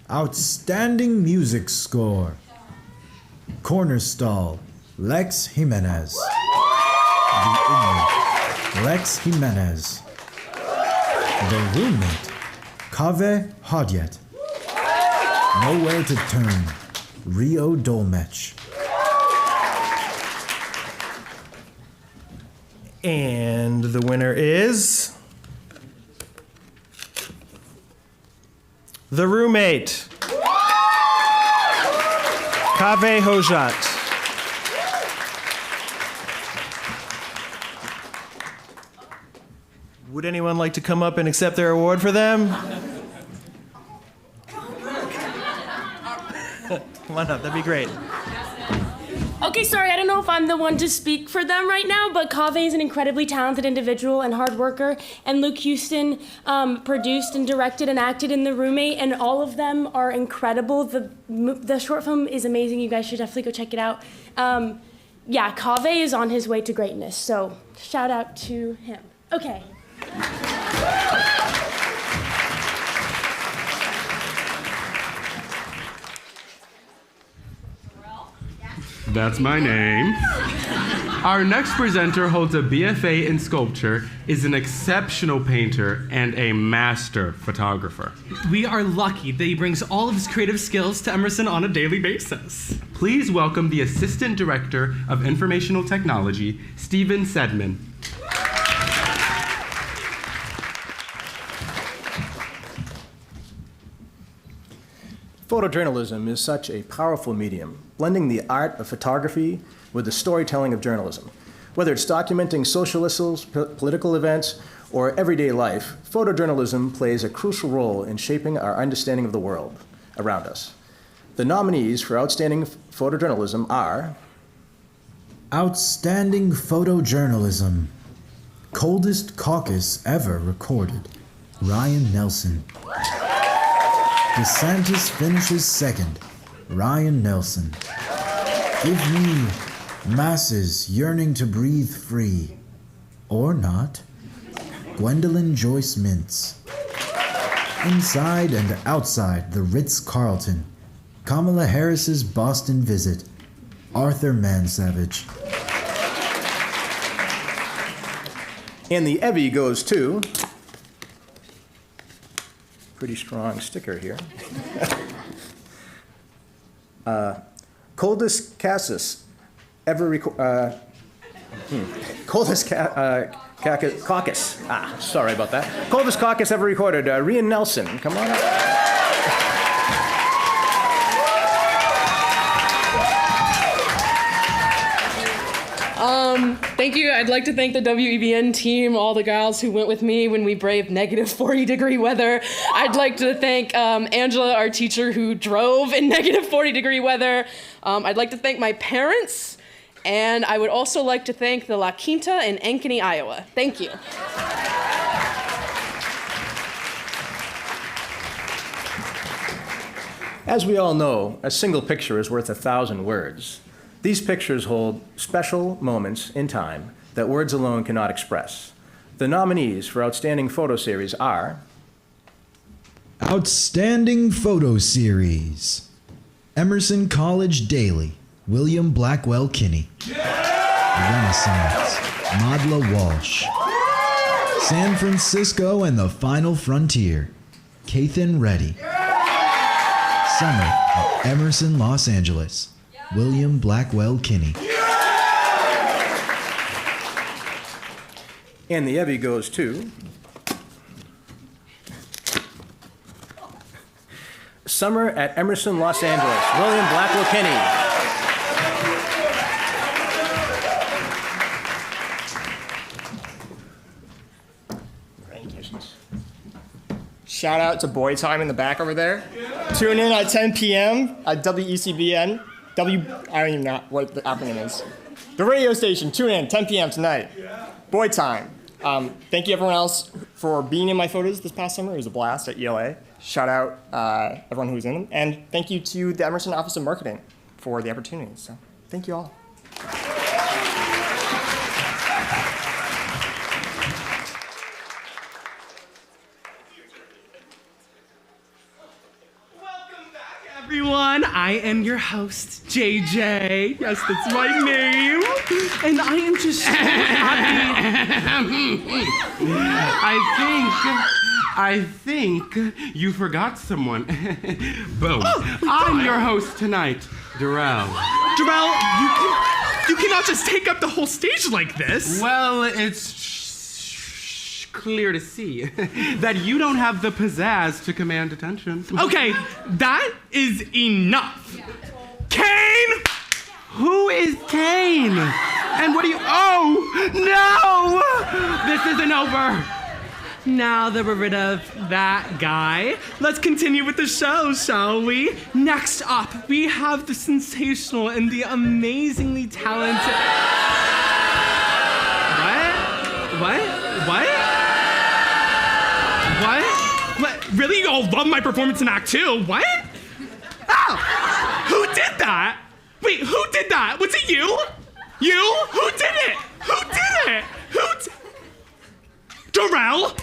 Speaker 1: Outstanding Music Score. Cornerstall, Lex Jimenez. The Ignorant, Lex Jimenez. The Roommate, Kaveh Hodyet. Nowhere to Turn, Rio Dolmetsch.
Speaker 7: And the winner is The Roommate, Kaveh Hodyet. Would anyone like to come up and accept their award for them? Come on up, that'd be great.
Speaker 9: Okay, sorry, I don't know if I'm the one to speak for them right now, but Kaveh is an incredibly talented individual and hard worker, and Luke Houston produced and directed and acted in The Roommate, and all of them are incredible. The short film is amazing. You guys should definitely go check it out. Yeah, Kaveh is on his way to greatness, so shout out to him. Okay.
Speaker 2: That's my name. Our next presenter holds a BFA in sculpture, is an exceptional painter, and a master photographer.
Speaker 3: We are lucky that he brings all of his creative skills to Emerson on a daily basis.
Speaker 2: Please welcome the Assistant Director of Informational Technology, Steven Sedman.
Speaker 12: Photojournalism is such a powerful medium, blending the art of photography with the storytelling of journalism. Whether it's documenting social issues, political events, or everyday life, photojournalism plays a crucial role in shaping our understanding of the world around us. The nominees for Outstanding Photojournalism are
Speaker 1: Outstanding Photojournalism. Coldest caucus ever recorded, Ryan Nelson. DeSantis finishes second, Ryan Nelson. Give me masses yearning to breathe free, or not, Gwendolyn Joyce Mintz. Inside and outside the Ritz-Carlton, Kamala Harris's Boston visit, Arthur Mansavage.
Speaker 12: And the Evie goes to, pretty strong sticker here. Coldest caucus ever coldest caucus. Sorry about that. Coldest caucus ever recorded. Ryan Nelson, come on up.
Speaker 24: Thank you. I'd like to thank the WEBN team, all the gals who went with me when we braved negative 40-degree weather. I'd like to thank Angela, our teacher, who drove in negative 40-degree weather. I'd like to thank my parents, and I would also like to thank the La Quinta in Ankeny, Iowa. Thank you.
Speaker 12: As we all know, a single picture is worth 1,000 words. These pictures hold special moments in time that words alone cannot express. The nominees for Outstanding Photo Series are
Speaker 1: Outstanding Photo Series. Emerson College Daily, William Blackwell Kinney. Renaissance, Madla Walsh. San Francisco and the Final Frontier, Kathan Reddy. Summer at Emerson, Los Angeles, William Blackwell Kinney.
Speaker 12: And the Ebby goes to Summer at Emerson, Los Angeles, William Blackwell Kinney.
Speaker 10: Shout out to Boy Time in the back over there. Tune in at 10 p.m. at WECBN. I don't even know what the acronym is. The radio station, tune in, 10 p.m. tonight. Boy Time. Thank you everyone else for being in my photos this past summer. It was a blast at ELA. Shout out everyone who was in them. And thank you to the Emerson Office of Marketing for the opportunity. So thank you all.
Speaker 3: Everyone, I am your host, JJ. Yes, that's my name. And I am just so happy.
Speaker 2: I think you forgot someone. Boom. I'm your host tonight, Darrell.
Speaker 3: Darrell, you cannot just take up the whole stage like this.
Speaker 2: Well, it's clear to see that you don't have the pizzazz to command attention.
Speaker 3: Okay, that is enough. Kane!
Speaker 2: Who is Kane? And what do you... Oh, no! This isn't over.
Speaker 3: Now that we're rid of that guy, let's continue with the show, shall we? Next up, we have the sensational and the amazingly talented... What? Really? You all love my performance in Act 2? What? Oh! Who did that? Wait, who did that? Was it you? You? Who did it? Darrell?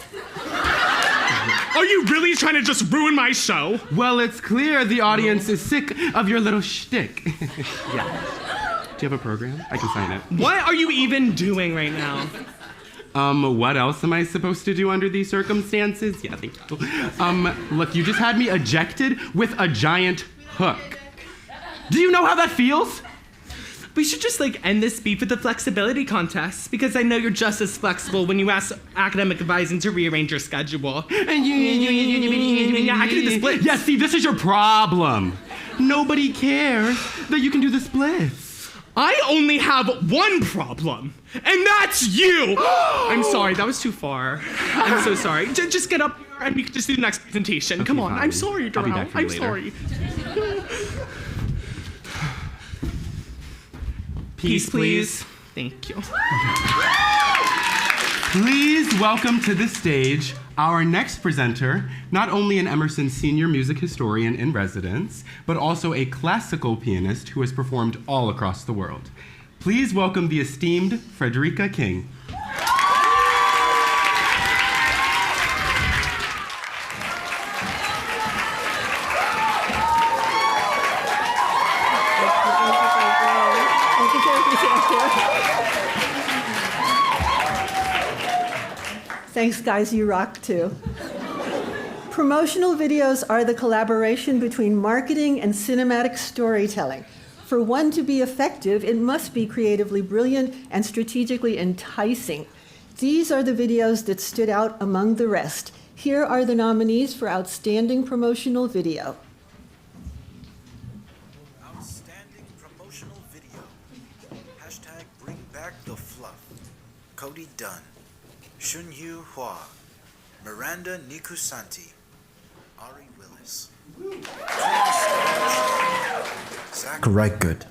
Speaker 3: Are you really trying to just ruin my show?
Speaker 2: Well, it's clear the audience is sick of your little shtick. Yeah. Do you have a program? I can sign it.
Speaker 3: What are you even doing right now?
Speaker 2: What else am I supposed to do under these circumstances? Yeah, thank you. Look, you just had me ejected with a giant hook. Do you know how that feels?
Speaker 3: We should just end this beef with the flexibility contest, because I know you're just as flexible when you ask academic advising to rearrange your schedule.
Speaker 2: Yeah, I can do the splits. Yeah, see, this is your problem. Nobody cares that you can do the splits.
Speaker 3: I only have one problem, and that's you! I'm sorry, that was too far. I'm so sorry. Just get up and we can just do the next presentation.
Speaker 2: Okay,
Speaker 3: come on,
Speaker 2: fine.
Speaker 3: I'm sorry, Darrell.
Speaker 2: I'll be back for you later.
Speaker 3: Sorry.
Speaker 2: Peace, please.
Speaker 3: Thank you.
Speaker 2: Please welcome to the stage our next presenter, not only an Emerson senior music historian in residence, but also a classical pianist who has performed all across the world. Please welcome the esteemed Frederica King.
Speaker 13: Thanks, guys. You rock, too. Promotional videos are the collaboration between marketing and cinematic storytelling. For one to be effective, it must be creatively brilliant and strategically enticing. These are the videos that stood out among the rest. Here are the nominees for Outstanding Promotional Video.
Speaker 1: Outstanding Promotional Video. Hashtag Bring Back the Fluff. Cody Dunn. Shunyu Hua, Miranda Nikusanti, Ari Willis, Zach Reichgood,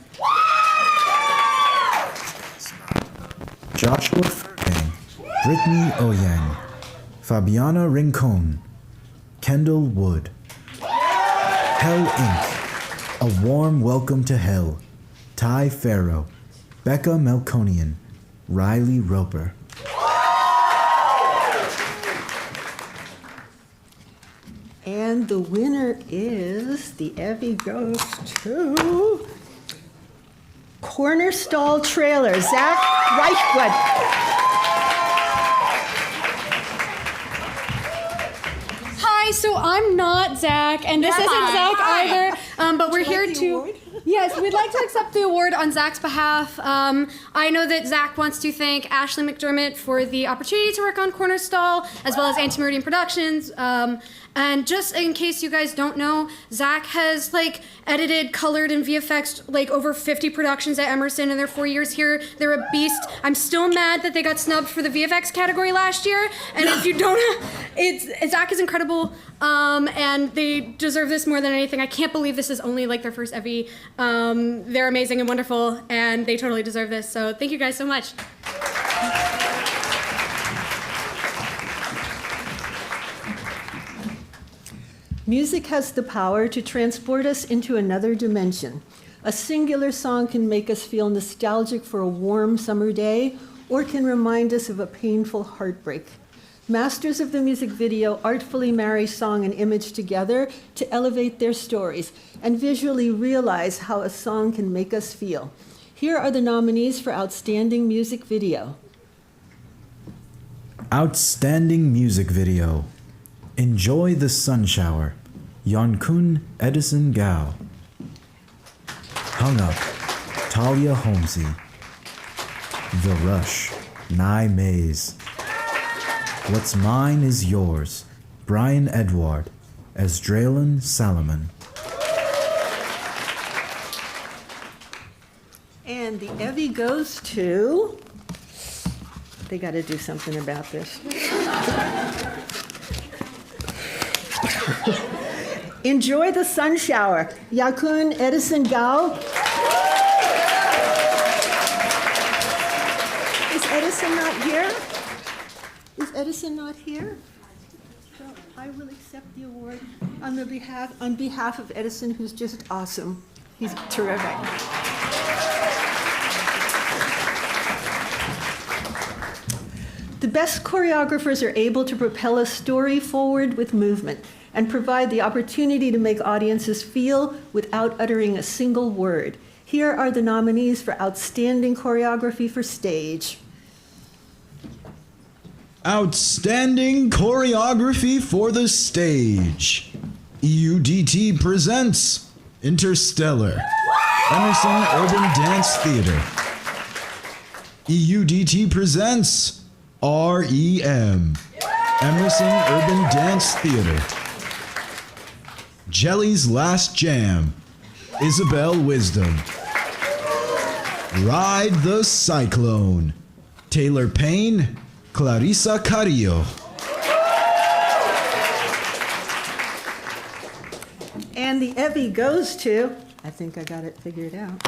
Speaker 1: Joshua Furgang, Brittany Oyang, Fabiana Rincon, Kendall Wood, Hell Inc., A Warm Welcome to Hell, Ty Farrow, Becca Melkonian, Riley Roper.
Speaker 13: And the winner is, the Evie goes to Corner Stall Trailer, Zach Reichwood.
Speaker 14: Hi, so I'm not Zach, and this isn't Zach either, but we're here to... Yes, we'd like to accept the award on Zach's behalf. I know that Zach wants to thank Ashley McDermott for the opportunity to work on Corner Stall, as well as Anti-Meridian Productions. And just in case you guys don't know, Zach has edited, colored, and VFX'd over 50 productions at Emerson in their 4 years here. They're a beast. I'm still mad that they got snubbed for the VFX category last year. And if you don't, Zach is incredible, and they deserve this more than anything. I can't believe this is only their first Evie. They're amazing and wonderful, and they totally deserve this. So thank you guys so much.
Speaker 13: Music has the power to transport us into another dimension. A singular song can make us feel nostalgic for a warm summer day, or can remind us of a painful heartbreak. Masters of the music video artfully marry song and image together to elevate their stories and visually realize how a song can make us feel. Here are the nominees for Outstanding Music Video.
Speaker 1: Outstanding Music Video. Enjoy the Sun Shower, Yonkun Edison Gao. Hung Up, Talia Holmesy. The Rush, Nye Mays. What's Mine Is Yours, Brian Edward, Esdraelon Salomon.
Speaker 13: And the Evie goes to, they got to do something about this. Enjoy the Sun Shower, Yakun Edison Gao. Is Edison not here? Is Edison not here? So I will accept the award on behalf of Edison, who's just awesome. He's terrific. The best choreographers are able to propel a story forward with movement and provide the opportunity to make audiences feel without uttering a single word. Here are the nominees for Outstanding Choreography for Stage.
Speaker 15: Outstanding Choreography for the Stage. EUDT presents Interstellar, Emerson Urban Dance Theater. EUDT presents REM, Emerson Urban Dance Theater. Jelly's Last Jam, Isabel Wisdom. Ride the Cyclone, Taylor Payne, Clarissa Carrillo.
Speaker 13: And the Evie goes to, I think I got it figured out.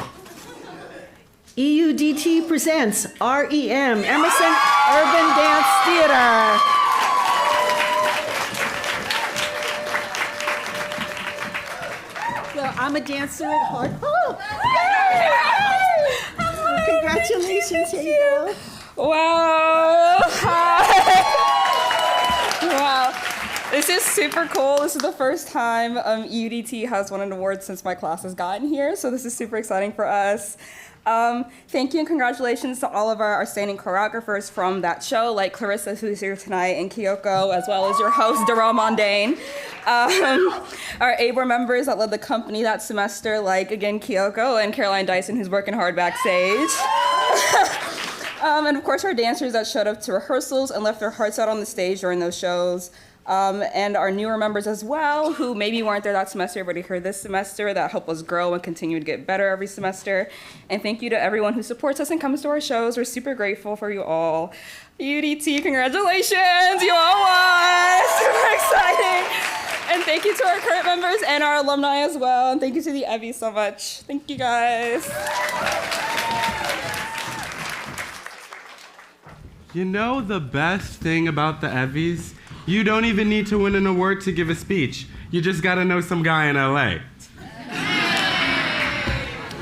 Speaker 13: EUDT presents REM, Emerson Urban Dance Theater. Well, I'm a dancer at heart. Oh! Congratulations, here you go.
Speaker 16: Wow. Wow. This is super cool. This is the first time EUDT has won an award since my class has gotten here, so this is super exciting for us. Thank you and congratulations to all of our outstanding choreographers from that show, like Clarissa, who's here tonight, and Kyoko, as well as your host, Daryl Mondane. Our ABOR members that led the company that semester, like, again, Kyoko and Caroline Dyson, who's working hard backstage. And of course, our dancers that showed up to rehearsals and left their hearts out on the stage during those shows. And our newer members as well, who maybe weren't there that semester, but heard this semester, that help us grow and continue to get better every semester. And thank you to everyone who supports us and comes to our shows. We're super grateful for you all. UDT, congratulations, you all won! Super exciting. And thank you to our current members and our alumni as well. And thank you to the Evie so much. Thank you guys.
Speaker 2: You know the best thing about the Evies? You don't even need to win an award to give a speech. You just gotta know some guy in LA.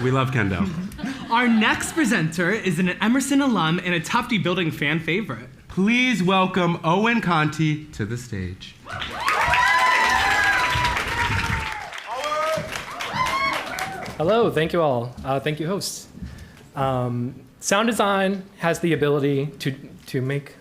Speaker 2: We love Kendo.
Speaker 3: Our next presenter is an Emerson alum and a Tufte Building fan favorite.
Speaker 2: Please welcome Owen Conti to the stage.
Speaker 6: Hello, thank you all. Thank you, hosts. Sound design has the ability to make,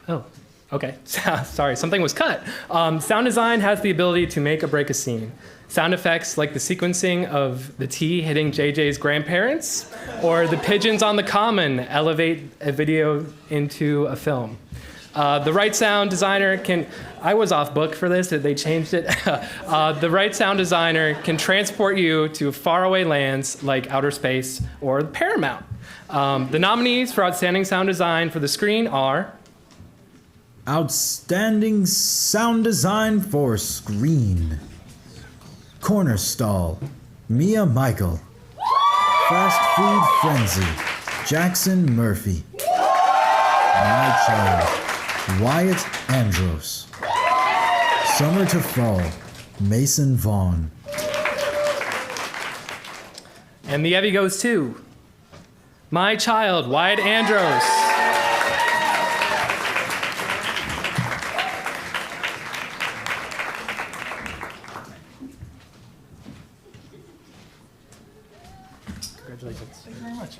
Speaker 6: oh, okay, sorry, something was cut. Sound design has the ability to make or break a scene. Sound effects like the sequencing of the T hitting JJ's grandparents or the pigeons on the common elevate a video into a film. The right sound designer can, I was off book for this, they changed it. The right sound designer can transport you to faraway lands like outer space or Paramount. The nominees for Outstanding Sound Design for the screen are
Speaker 1: Outstanding Sound Design for Screen. Corner Stall, Mia Michael. Fast Food Frenzy, Jackson Murphy. My Child, Wyatt Andros. Summer to Fall, Mason Vaughn.
Speaker 6: And the Evie goes to My Child, Wyatt Andros. Congratulations.
Speaker 17: Thank you very much.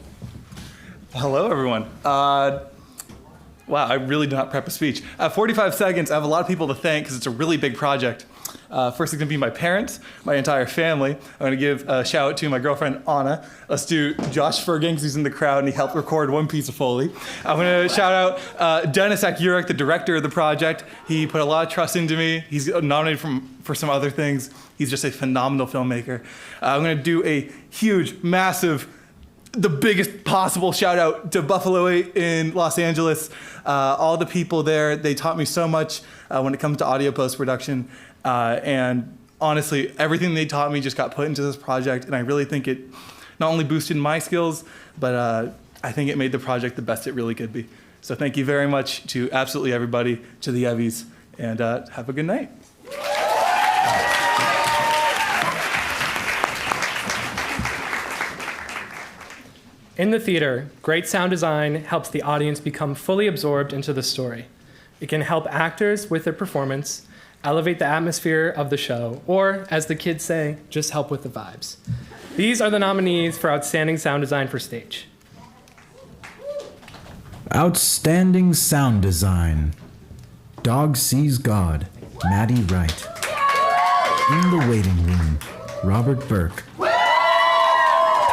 Speaker 17: Hello, everyone. Wow, I really did not prep a speech. 45 seconds, I have a lot of people to thank because it's a really big project. First, it's going to be my parents, my entire family. I'm going to give a shout out to my girlfriend, Anna. Let's do Josh Fergang, who's in the crowd, and he helped record one piece of Foley. I'm going to shout out Dennis Akurek, the director of the project. He put a lot of trust into me. He's nominated for some other things. He's just a phenomenal filmmaker. I'm going to do a huge, massive, the biggest possible shout out to Buffalo 8 in Los Angeles. All the people there, they taught me so much when it comes to audio post-production. And honestly, everything they taught me just got put into this project, and I really think it not only boosted my skills, but I think it made the project the best it really could be. So thank you very much to absolutely everybody, to the Evies, and have a good night.
Speaker 6: In the theater, great sound design helps the audience become fully absorbed into the story. It can help actors with their performance, elevate the atmosphere of the show, or, as the kids say, just help with the vibes. These are the nominees for Outstanding Sound Design for Stage.
Speaker 1: Outstanding Sound Design. Dog Sees God, Maddie Wright. In the Waiting Room, Robert Burke.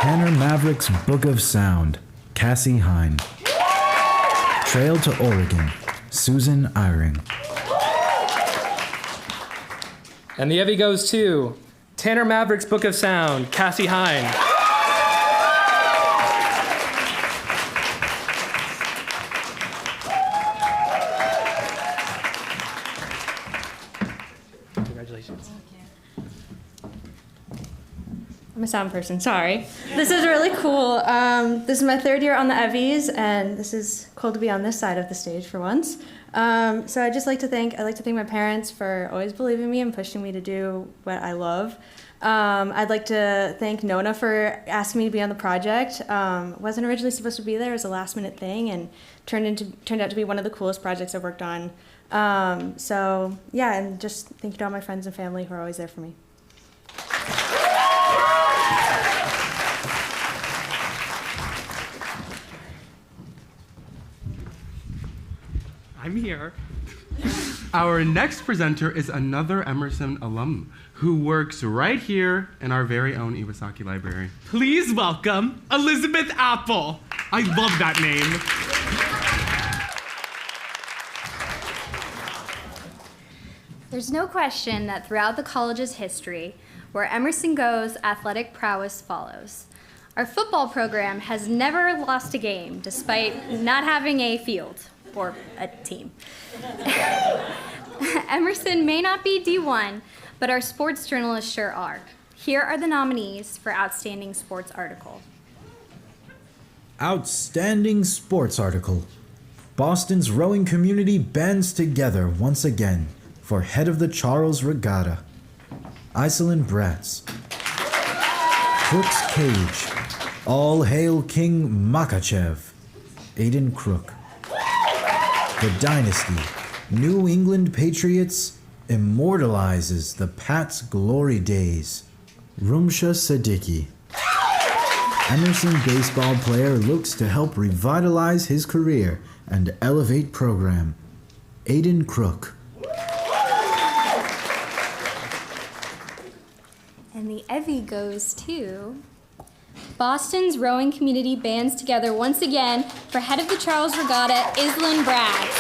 Speaker 1: Tanner Maverick's Book of Sound, Cassie Hine. Trail to Oregon, Susan Eyring.
Speaker 6: And the Evie goes to Tanner Maverick's Book of Sound, Cassie Hine. Congratulations.
Speaker 18: I'm a sound person, sorry. This is really cool. This is my third year on the Evies, and this is cool to be on this side of the stage for once. So I'd like to thank my parents for always believing in me and pushing me to do what I love. I'd like to thank Nona for asking me to be on the project. Wasn't originally supposed to be there, it was a last minute thing, and turned out to be one of the coolest projects I've worked on. So yeah, and just thank you to all my friends and family who are always there for me.
Speaker 2: I'm here. Our next presenter is another Emerson alum who works right here in our very own Iwasaki Library.
Speaker 3: Please welcome Elizabeth Apple. I love that name.
Speaker 20: There's no question that throughout the college's history, where Emerson goes, athletic prowess follows. Our football program has never lost a game, despite not having a field or a team. Emerson may not be D1, but our sports journalists sure are. Here are the nominees for Outstanding Sports Article.
Speaker 1: Outstanding Sports Article. Boston's rowing community bands together once again for Head of the Charles Regatta. Iselin Bratz. Crook's Cage. All Hail King Makachev. Aiden Crook. The Dynasty. New England Patriots immortalizes the Pats' glory days. Rumsha Siddiqui. Emerson baseball player looks to help revitalize his career and elevate program. Aiden Crook.
Speaker 20: And the Evie goes to Boston's rowing community bands together once again for head of the Charles Regatta, Islyn Bragg.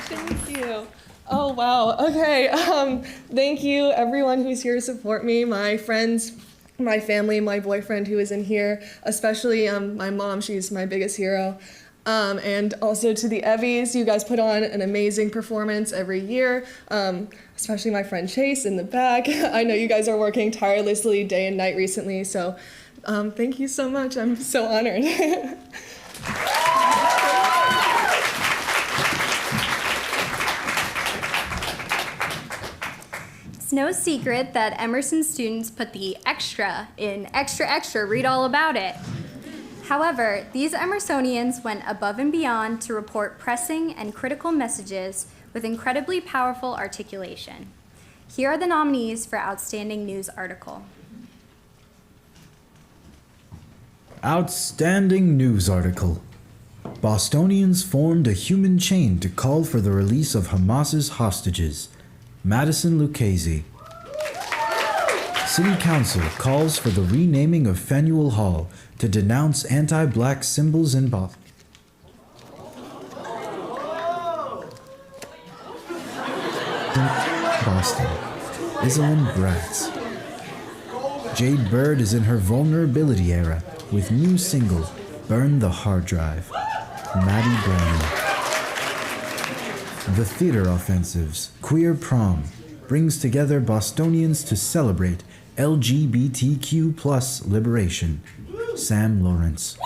Speaker 24: Thank you. Oh, wow. Okay. Thank you, everyone who's here to support me, my friends, my family, my boyfriend who is in here, especially my mom. She's my biggest hero. And also to the Evies, you guys put on an amazing performance every year, especially my friend Chase in the back. I know you guys are working tirelessly day and night recently, so thank you so much. I'm so honored.
Speaker 20: It's no secret that Emerson students put the extra in extra, extra, read all about it. However, these Emersonians went above and beyond to report pressing and critical messages with incredibly powerful articulation. Here are the nominees for Outstanding News Article.
Speaker 1: Outstanding news article. Bostonians formed a human chain to call for the release of Hamas's hostages. Madison Lucchese. City Council calls for the renaming of Faneuil Hall to denounce anti-black symbols in Boston. Iselin Bratz. Jade Bird is in her vulnerability era with new single, Burn the Hard Drive. Maddie Brown. The Theater Offensive's Queer Prom brings together Bostonians to celebrate LGBTQ+ liberation. Sam Lawrence.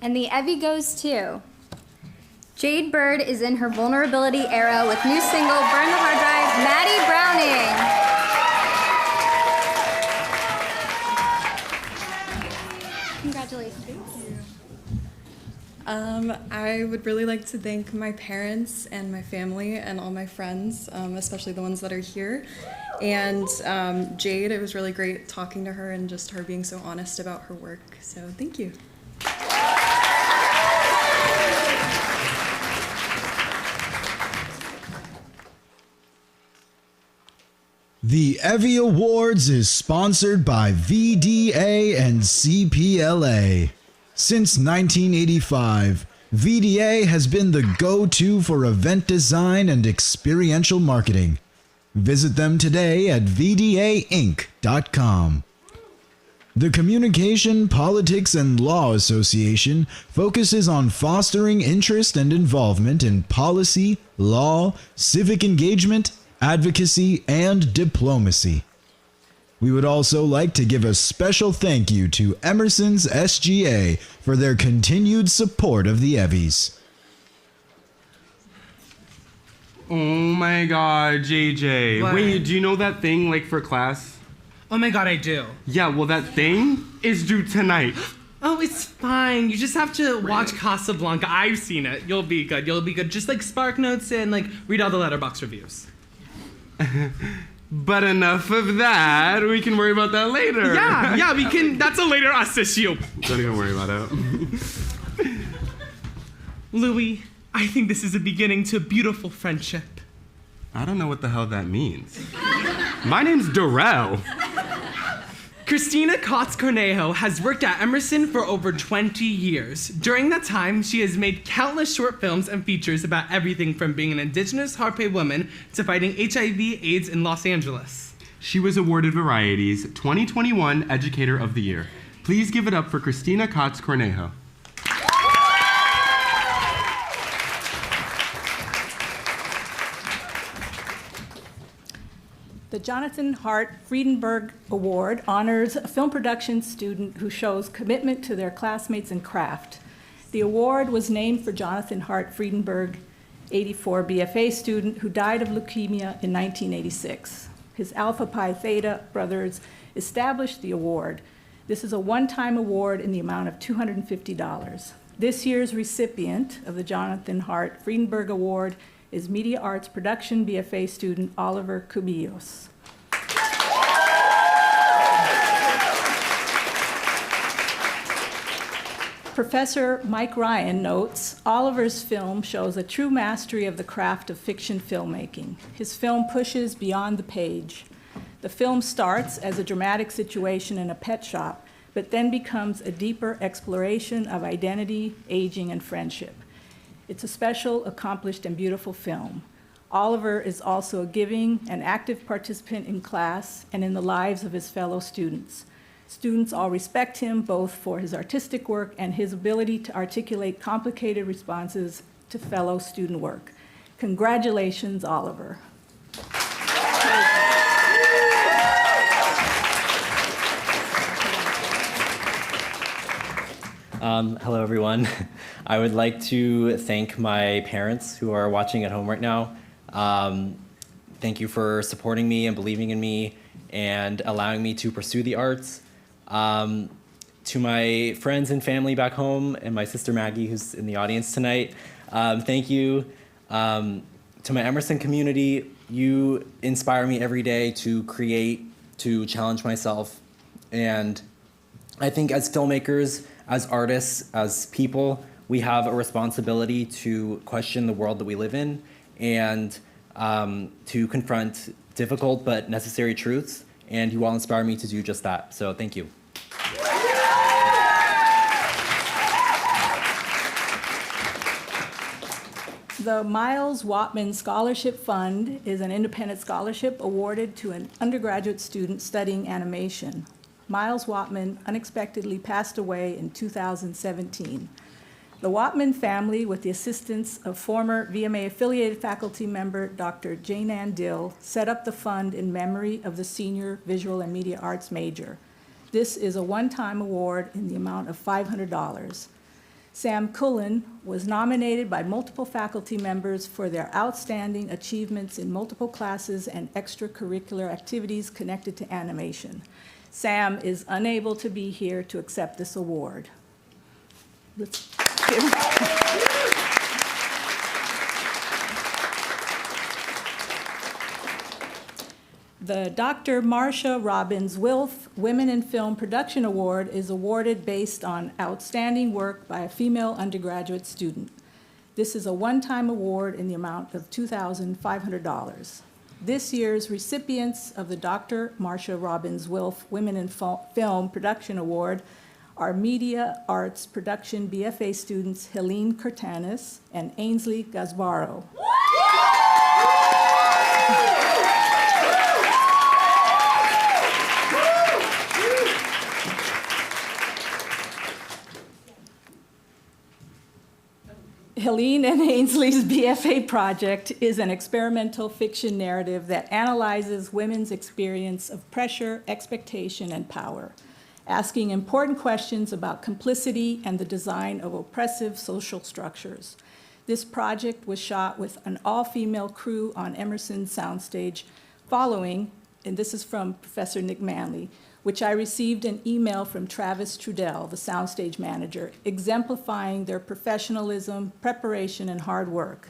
Speaker 20: And the Evie goes to Jade Bird is in her vulnerability era with new single Burn the Hard Drive, Maddie Browning. Congratulations.
Speaker 11: I would really like to thank my parents and my family and all my friends, especially the ones that are here. And Jade, it was really great talking to her and just her being so honest about her work. So thank you.
Speaker 15: The Evie Awards is sponsored by VDA and CPLA. Since 1985, VDA has been the go-to for event design and experiential marketing. Visit them today at vdainc.com. The Communication, Politics, and Law Association focuses on fostering interest and involvement in policy, law, civic engagement, advocacy, and diplomacy. We would also like to give a special thank you to Emerson's SGA for their continued support of the Evies.
Speaker 2: Oh my god, JJ.
Speaker 3: What?
Speaker 2: Wait, do you know that thing like for class?
Speaker 3: Oh my god, I do.
Speaker 2: Yeah, well that thing is due tonight.
Speaker 3: Oh, it's fine. You just have to watch Casablanca. I've seen it. You'll be good. You'll be good. Just like spark notes and like read all the Letterboxd reviews.
Speaker 2: But enough of that. We can worry about that later.
Speaker 3: Yeah, we can. That's a later us issue.
Speaker 2: Don't even worry about it.
Speaker 3: Louis, I think this is a beginning to a beautiful friendship.
Speaker 2: I don't know what the hell that means. My name's Darrell.
Speaker 3: Christina Kotz Cornejo has worked at Emerson for over 20 years. During that time, she has made countless short films and features about everything from being an indigenous Harpe woman to fighting HIV/AIDS in Los Angeles.
Speaker 2: She was awarded Variety's 2021 Educator of the Year. Please give it up for Christina Kotz Cornejo.
Speaker 19: The Jonathan Hart Friedenberg Award honors a film production student who shows commitment to their classmates and craft. The award was named for Jonathan Hart Friedenberg, 84 BFA student who died of leukemia in 1986. His Alpha Pi Theta brothers established the award. This is a one-time award in the amount of $250. This year's recipient of the Jonathan Hart Friedenberg Award is Media Arts Production BFA student Oliver Cubillos. Professor Mike Ryan notes, Oliver's film shows a true mastery of the craft of fiction filmmaking. His film pushes beyond the page. The film starts as a dramatic situation in a pet shop, but then becomes a deeper exploration of identity, aging, and friendship. It's a special, accomplished, and beautiful film. Oliver is also a giving and active participant in class and in the lives of his fellow students. Students all respect him both for his artistic work and his ability to articulate complicated responses to fellow student work. Congratulations, Oliver.
Speaker 4: Hello, everyone. I would like to thank my parents who are watching at home right now. Thank you for supporting me and believing in me and allowing me to pursue the arts. To my friends and family back home and my sister Maggie, who's in the audience tonight, thank you. To my Emerson community, you inspire me every day to create, to challenge myself. And I think as filmmakers, as artists, as people, we have a responsibility to question the world that we live in and to confront difficult but necessary truths. And you all inspire me to do just that. So thank you.
Speaker 19: The Miles Watman Scholarship Fund is an independent scholarship awarded to an undergraduate student studying animation. Miles Watman unexpectedly passed away in 2017. The Watman family, with the assistance of former VMA-affiliated faculty member Dr. Jane Ann Dill, set up the fund in memory of the senior visual and media arts major. This is a one-time award in the amount of $500. Sam Cullen was nominated by multiple faculty members for their outstanding achievements in multiple classes and extracurricular activities connected to animation. Sam is unable to be here to accept this award. Let's give The Dr. Marsha Robbins Wilf Women in Film Production Award is awarded based on outstanding work by a female undergraduate student. This is a one-time award in the amount of $2,500. This year's recipients of the Dr. Marsha Robbins Wilf Women in Film Production Award are Media Arts Production BFA students Helene Curtanis and Ainsley Gasbaro. Helene and Ainsley's BFA project is an experimental fiction narrative that analyzes women's experience of pressure, expectation, and power, asking important questions about complicity and the design of oppressive social structures. This project was shot with an all-female crew on Emerson Soundstage following, and this is from Professor Nick Manley, which I received an email from Travis Trudell, the soundstage manager, exemplifying their professionalism, preparation, and hard work.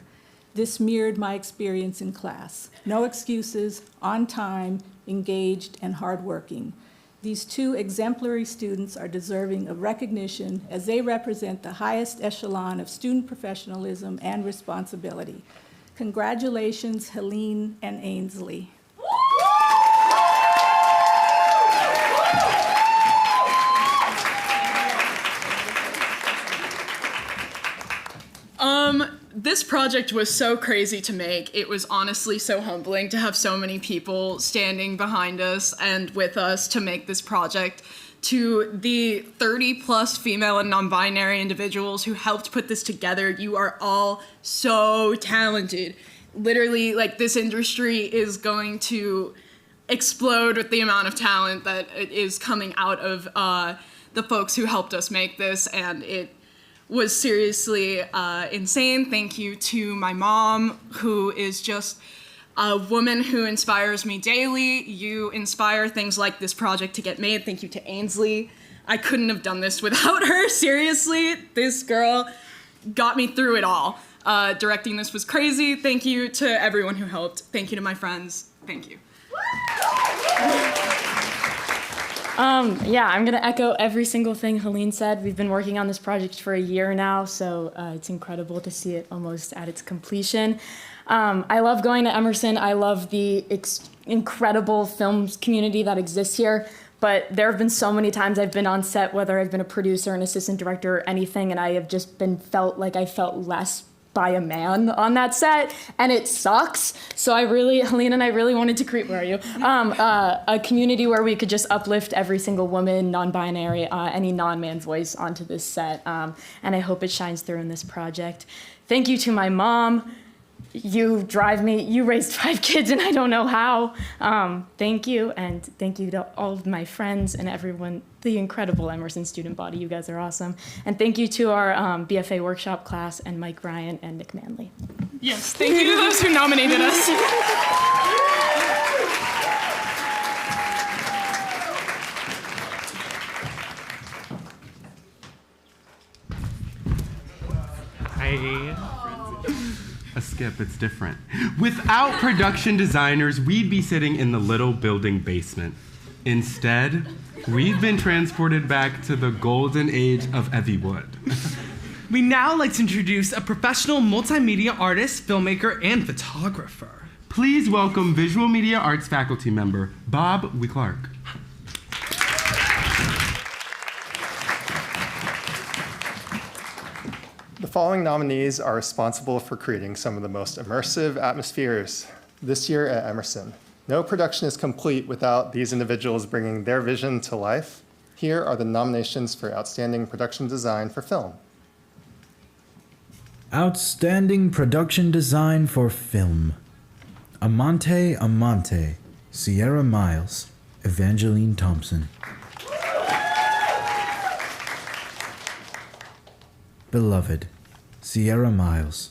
Speaker 19: This mirrored my experience in class. No excuses, on time, engaged, and hardworking. These two exemplary students are deserving of recognition as they represent the highest echelon of student professionalism and responsibility. Congratulations, Helene and Ainsley.
Speaker 24: This project was so crazy to make. It was honestly so humbling to have so many people standing behind us and with us to make this project. To the 30+ female and non-binary individuals who helped put this together, you are all so talented. Literally, like, this industry is going to explode with the amount of talent that is coming out of the folks who helped us make this, and it was seriously insane. Thank you to my mom, who is just a woman who inspires me daily. You inspire things like this project to get made. Thank you to Ainsley. I couldn't have done this without her, seriously. This girl got me through it all.
Speaker 8: Directing this was crazy. Thank you to everyone who helped. Thank you to my friends. Thank you.
Speaker 24: Yeah, I'm gonna echo every single thing Helene said. We've been working on this project for a year now, so it's incredible to see it almost at its completion. I love going to Emerson. I love the incredible film community that exists here, but there have been so many times I've been on set, whether I've been a producer, an assistant director, or anything, and I have just felt like I felt less by a man on that set, and it sucks. So Helene and I really wanted to create, where are you? A community where we could just uplift every single woman, non-binary, any non-man's voice onto this set, and I hope it shines through in this project. Thank you to my mom. You raised 5 kids and I don't know how. Thank you, and thank you to all of my friends and everyone, the incredible Emerson student body. You guys are awesome. And thank you to our BFA workshop class and Mike Ryan and Nick Manley.
Speaker 8: Yes, thank you to those who nominated us.
Speaker 2: A skip, it's different. Without production designers, we'd be sitting in the little building basement. Instead, we've been transported back to the golden age of Evie Wood.
Speaker 3: We now like to introduce a professional multimedia artist, filmmaker, and photographer.
Speaker 2: Please welcome visual media arts faculty member, Bob Wee-Clark.
Speaker 21: The following nominees are responsible for creating some of the most immersive atmospheres this year at Emerson. No production is complete without these individuals bringing their vision to life. Here are the nominations for Outstanding Production Design for Film.
Speaker 1: Outstanding Production Design for Film. Amante, Sierra Miles, Evangeline Thompson. Beloved, Sierra Miles.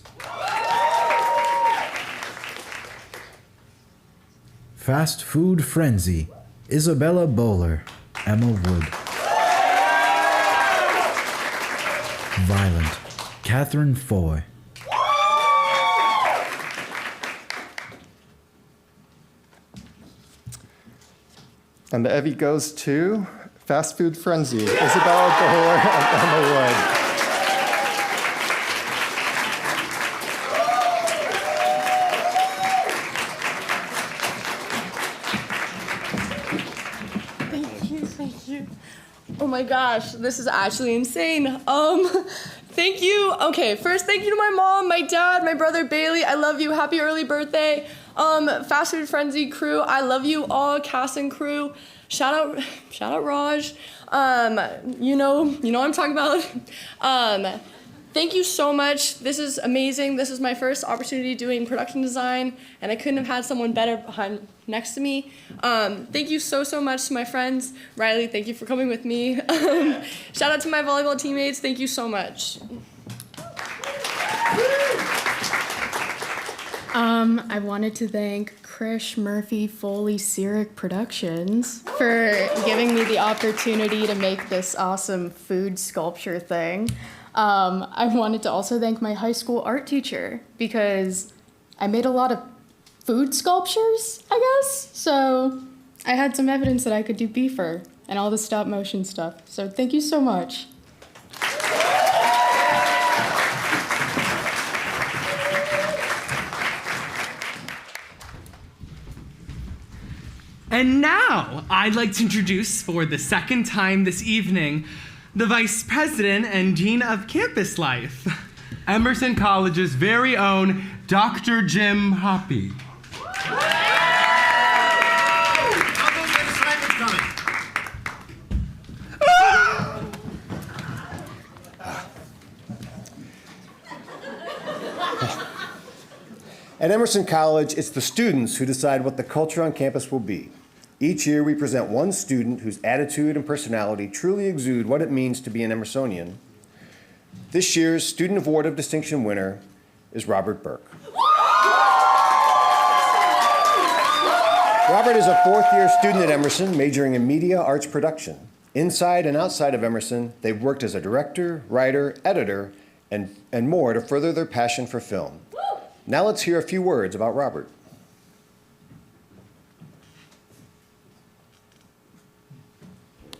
Speaker 1: Fast Food Frenzy, Isabella Bowler, Emma Wood. Violent, Catherine Foy.
Speaker 21: And the Evie goes to Fast Food Frenzy, Isabella Bowler and Emma Wood.
Speaker 8: Thank you. Oh my gosh, this is actually insane. Thank you. Okay, first thank you to my mom, my dad, my brother Bailey. I love you. Happy early birthday. Fast Food Frenzy crew, I love you all. Cast and crew. Shout out Raj. You know what I'm talking about. Thank you so much. This is amazing. This is my first opportunity doing production design, and I couldn't have had someone better next to me. Thank you so much to my friends. Riley, thank you for coming with me. Shout out to my volleyball teammates. Thank you so much.
Speaker 24: I wanted to thank Krish Murphy Foley Cyric Productions for giving me the opportunity to make this awesome food sculpture thing. I wanted to also thank my high school art teacher because I made a lot of food sculptures, I guess. So I had some evidence that I could do beefer and all the stop motion stuff. So thank you so much.
Speaker 3: And now, I'd like to introduce, for the second time this evening, the Vice President and Dean of Campus Life,
Speaker 2: Emerson College's very own Dr. Jim Hoppy.
Speaker 22: At Emerson College, it's the students who decide what the culture on campus will be. Each year, we present one student whose attitude and personality truly exude what it means to be an Emersonian. This year's Student Award of Distinction winner is Robert Burke. Robert is a fourth-year student at Emerson, majoring in media arts production. Inside and outside of Emerson, they've worked as a director, writer, editor, and more to further their passion for film. Now let's hear a few words about Robert.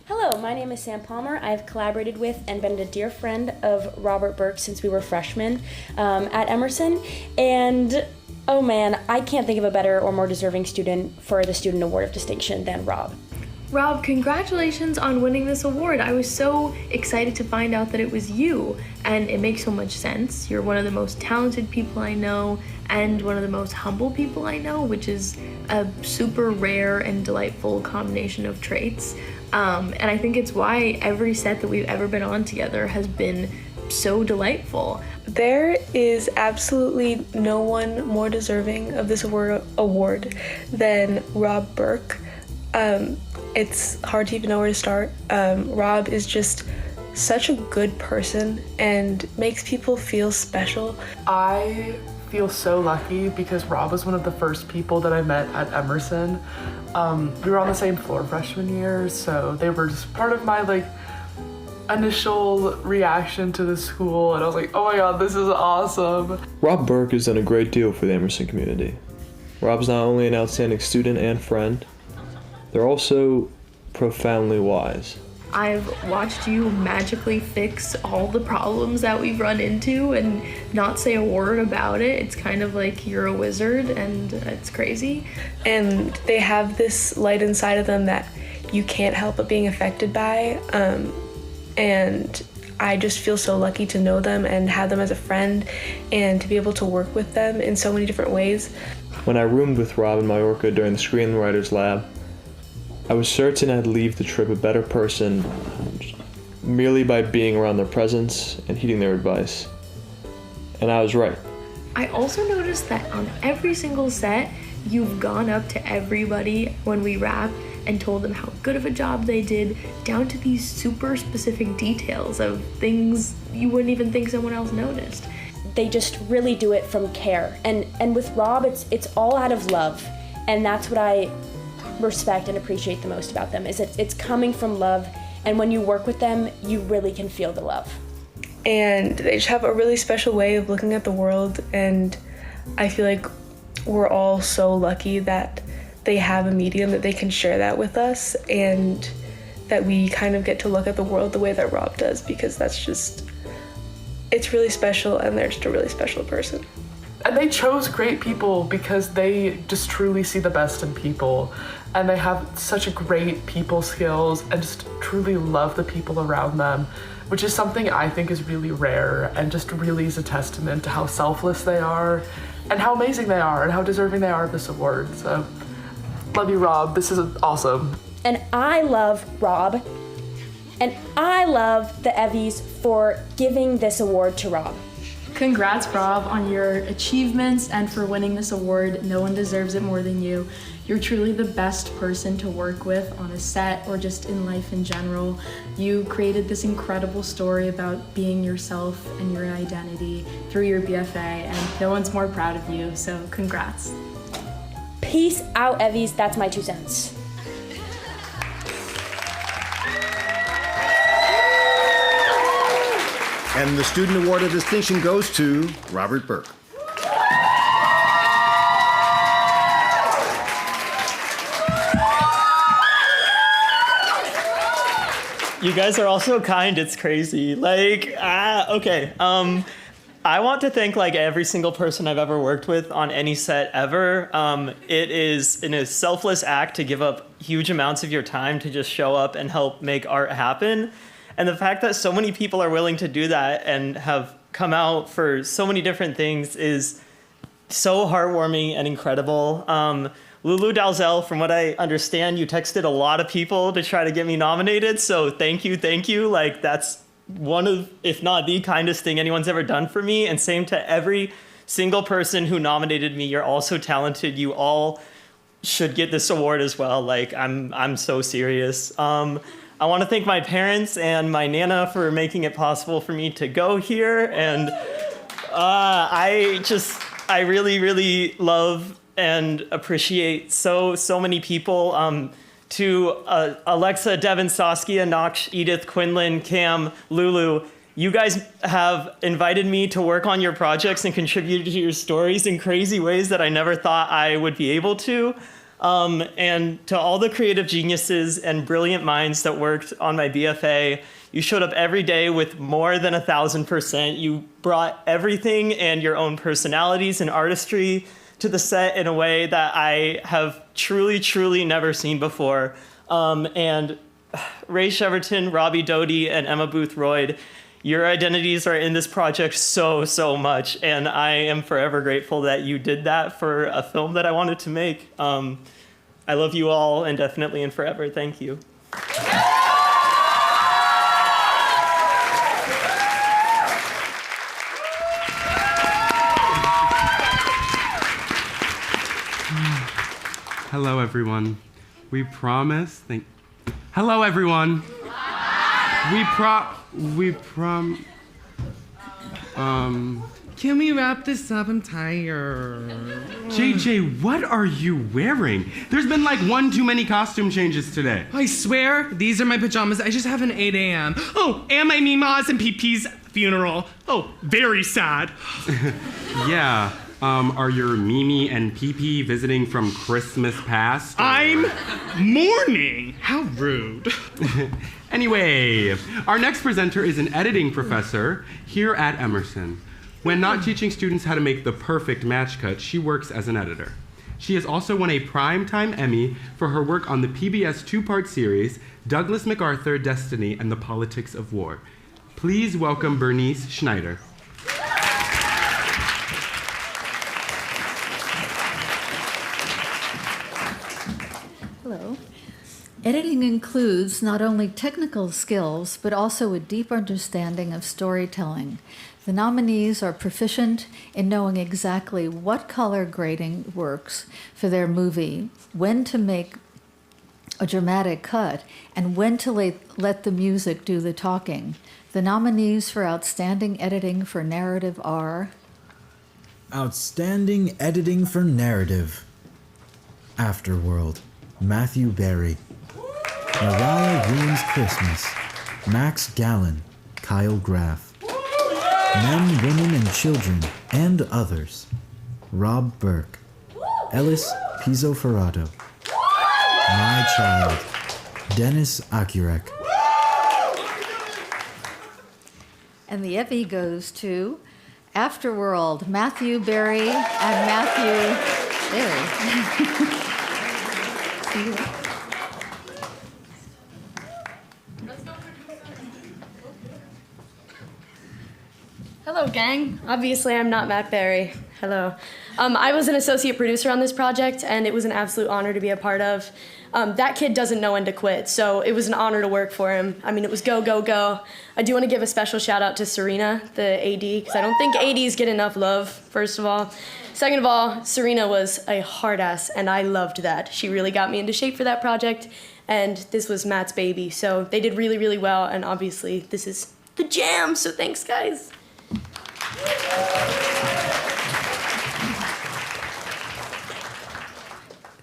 Speaker 5: Hello, my name is Sam Palmer. I've collaborated with and been a dear friend of Robert Burke since we were freshmen at Emerson. And oh man, I can't think of a better or more deserving student for the Student Award of Distinction than Rob.
Speaker 7: Rob, congratulations on winning this award. I was so excited to find out that it was you, and it makes so much sense. You're one of the most talented people I know and one of the most humble people I know, which is a super rare and delightful combination of traits. And I think it's why every set that we've ever been on together has been so delightful.
Speaker 9: There is absolutely no one more deserving of this award than Rob Burke. It's hard to even know where to start. Rob is just such a good person and makes people feel special.
Speaker 23: I feel so lucky because Rob was one of the first people that I met at Emerson. We were on the same floor freshman year, so they were just part of my initial reaction to the school, and I was like, oh my god, this is awesome.
Speaker 25: Rob Burke has done a great deal for the Emerson community. Rob's not only an outstanding student and friend, they're also profoundly wise.
Speaker 7: I've watched you magically fix all the problems that we've run into and not say a word about it. It's kind of like you're a wizard, and it's crazy.
Speaker 9: And they have this light inside of them that you can't help but being affected by. And I just feel so lucky to know them and have them as a friend and to be able to work with them in so many different ways.
Speaker 25: When I roomed with Rob in Mallorca during the Screenwriters Lab, I was certain I'd leave the trip a better person merely by being around their presence and heeding their advice. And I was right.
Speaker 7: I also noticed that on every single set, you've gone up to everybody when we wrap and told them how good of a job they did, down to these super specific details of things you wouldn't even think someone else noticed.
Speaker 5: They just really do it from care. And with Rob, it's all out of love. And that's what I respect and appreciate the most about them, is it's coming from love, and when you work with them, you really can feel the love.
Speaker 9: And they just have a really special way of looking at the world, and I feel like we're all so lucky that they have a medium that they can share that with us, and that we kind of get to look at the world the way that Rob does, because it's really special, and they're just a really special person.
Speaker 23: And they chose great people because they just truly see the best in people, and they have such a great people skills and just truly love the people around them, which is something I think is really rare and just really is a testament to how selfless they are and how amazing they are and how deserving they are of this award. So, love you, Rob. This is awesome.
Speaker 5: And I love Rob, and I love the Evvies for giving this award to Rob.
Speaker 26: Congrats, Rob, on your achievements and for winning this award. No one deserves it more than you. You're truly the best person to work with on a set or just in life in general. You created this incredible story about being yourself and your identity through your BFA, and no one's more proud of you, so congrats.
Speaker 5: Peace out, Evvies. That's my 2 cents.
Speaker 22: And the Student Award of Distinction goes to Robert Burke.
Speaker 27: You guys are all so kind, it's crazy. Okay. I want to thank every single person I've ever worked with on any set ever. It is in a selfless act to give up huge amounts of your time to just show up and help make art happen. And the fact that so many people are willing to do that and have come out for so many different things is so heartwarming and incredible. Lulu Dalzell, from what I understand, you texted a lot of people to try to get me nominated. So thank you. That's one of, if not the kindest thing anyone's ever done for me. And same to every single person who nominated me. You're all so talented. You all should get this award as well. I'm so serious. I want to thank my parents and my Nana for making it possible for me to go here. And I really, really love and appreciate so many people. To Alexa, Devin, Saskia, Nox, Edith, Quinlan, Cam, Lulu, You guys have invited me to work on your projects and contribute to your stories in crazy ways that I never thought I would be able to. And to all the creative geniuses and brilliant minds that worked on my BFA, you showed up every day with more than 1,000%. You brought everything and your own personalities and artistry to the set in a way that I have truly, truly never seen before. And Ray Cheverton, Robbie Doty, and Emma Booth-Royd, your identities are in this project so, so much, and I am forever grateful that you did that for a film that I wanted to make. I love you all indefinitely and forever. Thank you.
Speaker 2: Hello, everyone. We promise. Hello, everyone.
Speaker 6: Can we wrap this up? I'm tired.
Speaker 2: JJ, what are you wearing? There's been like one too many costume changes today.
Speaker 6: I swear, these are my pajamas. I just have an 8 a.m. Oh, and my Mima's and PP's funeral. Oh, very sad.
Speaker 2: Yeah. Are your Mimi and PP visiting from Christmas past?
Speaker 6: I'm mourning. How rude.
Speaker 2: Anyway, our next presenter is an editing professor here at Emerson. When not teaching students how to make the perfect match cut, she works as an editor. She has also won a Primetime Emmy for her work on the PBS two-part series, Douglas MacArthur, Destiny, and the Politics of War. Please welcome Bernice Schneider.
Speaker 10: Hello. Editing includes not only technical skills, but also a deep understanding of storytelling. The nominees are proficient in knowing exactly what color grading works for their movie, when to make a dramatic cut, and when to let the music do the talking. The nominees for Outstanding Editing for Narrative are...
Speaker 1: Outstanding Editing for Narrative. Afterworld. Matthew Berry. Mariah Ruins Christmas. Max Gallen. Kyle Graff. Men, Women, and Children, and Others. Rob Burke. Ellis Pizzoferrato. My Child. Dennis Akurek.
Speaker 10: And the Evie goes to Afterworld, Matthew Berry and Matthew Berry.
Speaker 12: Hello, gang. Obviously, I'm not Matt Berry. Hello. I was an associate producer on this project, and it was an absolute honor to be a part of. That kid doesn't know when to quit, so it was an honor to work for him. I mean, it was go, go, go. I do want to give a special shout out to Serena, the AD, because I don't think ADs get enough love, first of all. Second of all, Serena was a hard ass, and I loved that. She really got me into shape for that project, and this was Matt's baby, so they did really, really well, and obviously this is the jam, so thanks, guys.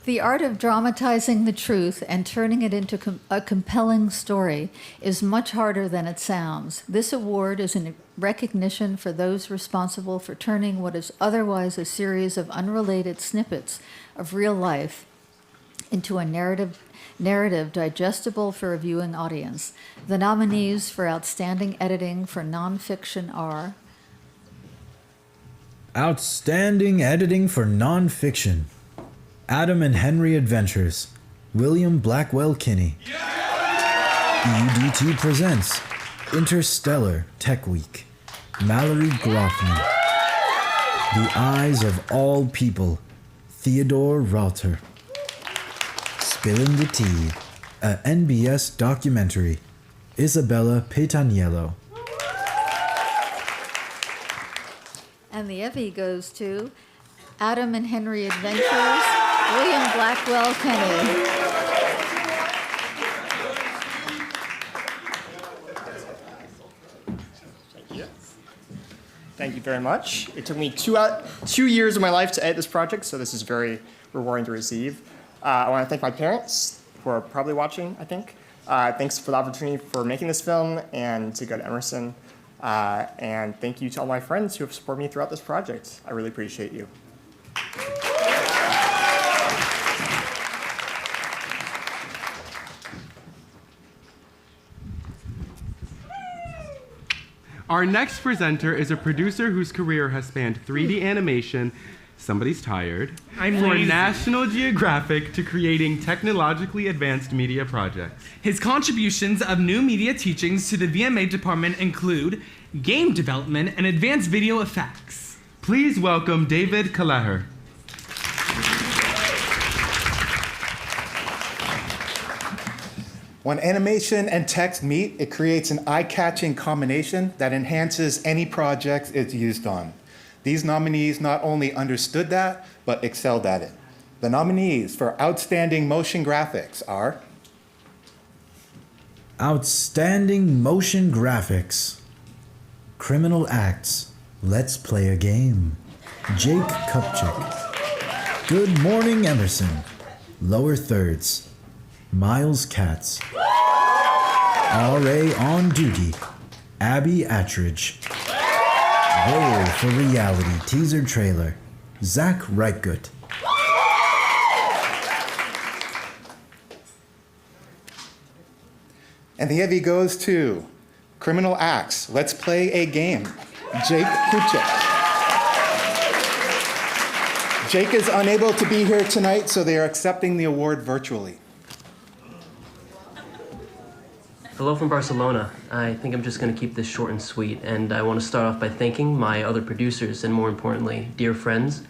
Speaker 10: The art of dramatizing the truth and turning it into a compelling story is much harder than it sounds. This award is a recognition for those responsible for turning what is otherwise a series of unrelated snippets of real life into a narrative digestible for a viewing audience. The nominees for Outstanding Editing for Nonfiction are...
Speaker 1: Outstanding Editing for Nonfiction. Adam and Henry Adventures. William Blackwell Kinney. EUDT presents Interstellar Tech Week. Mallory Groffman. The Eyes of All People. Theodore Rauter. Spilling the Tea. A NBS documentary. Isabella Petaniello.
Speaker 10: And the Evie goes to Adam and Henry Adventures, William Blackwell Kinney.
Speaker 13: Thank you very much. It took me 2 years of my life to edit this project, so this is very rewarding to receive. I want to thank my parents, who are probably watching, I think. Thanks for the opportunity for making this film and to go to Emerson. And thank you to all my friends who have supported me throughout this project. I really appreciate you.
Speaker 2: Our next presenter is a producer whose career has spanned 3D animation, somebody's tired,
Speaker 6: I'm
Speaker 2: for
Speaker 6: lazy.
Speaker 2: National Geographic to creating technologically advanced media projects.
Speaker 6: His contributions of new media teachings to the VMA department include game development and advanced video effects.
Speaker 2: Please welcome David Kaleher.
Speaker 11: When animation and text meet, it creates an eye-catching combination that enhances any project it's used on. These nominees not only understood that, but excelled at it. The nominees for Outstanding Motion Graphics are
Speaker 1: Outstanding Motion Graphics. Criminal Acts. Let's Play a Game. Jake Kupchik. Good Morning Emerson. Lower Thirds. Miles Katz. R.A. On Duty. Abby Attridge. Roll for Reality teaser trailer. Zach Reichgut.
Speaker 11: And the Evie goes to Criminal Acts. Let's Play a Game. Jake Kupchik. Jake is unable to be here tonight, so they are accepting the award virtually.
Speaker 14: Hello from Barcelona. I think I'm just going to keep this short and sweet, and I want to start off by thanking my other producers and, more importantly, dear friends,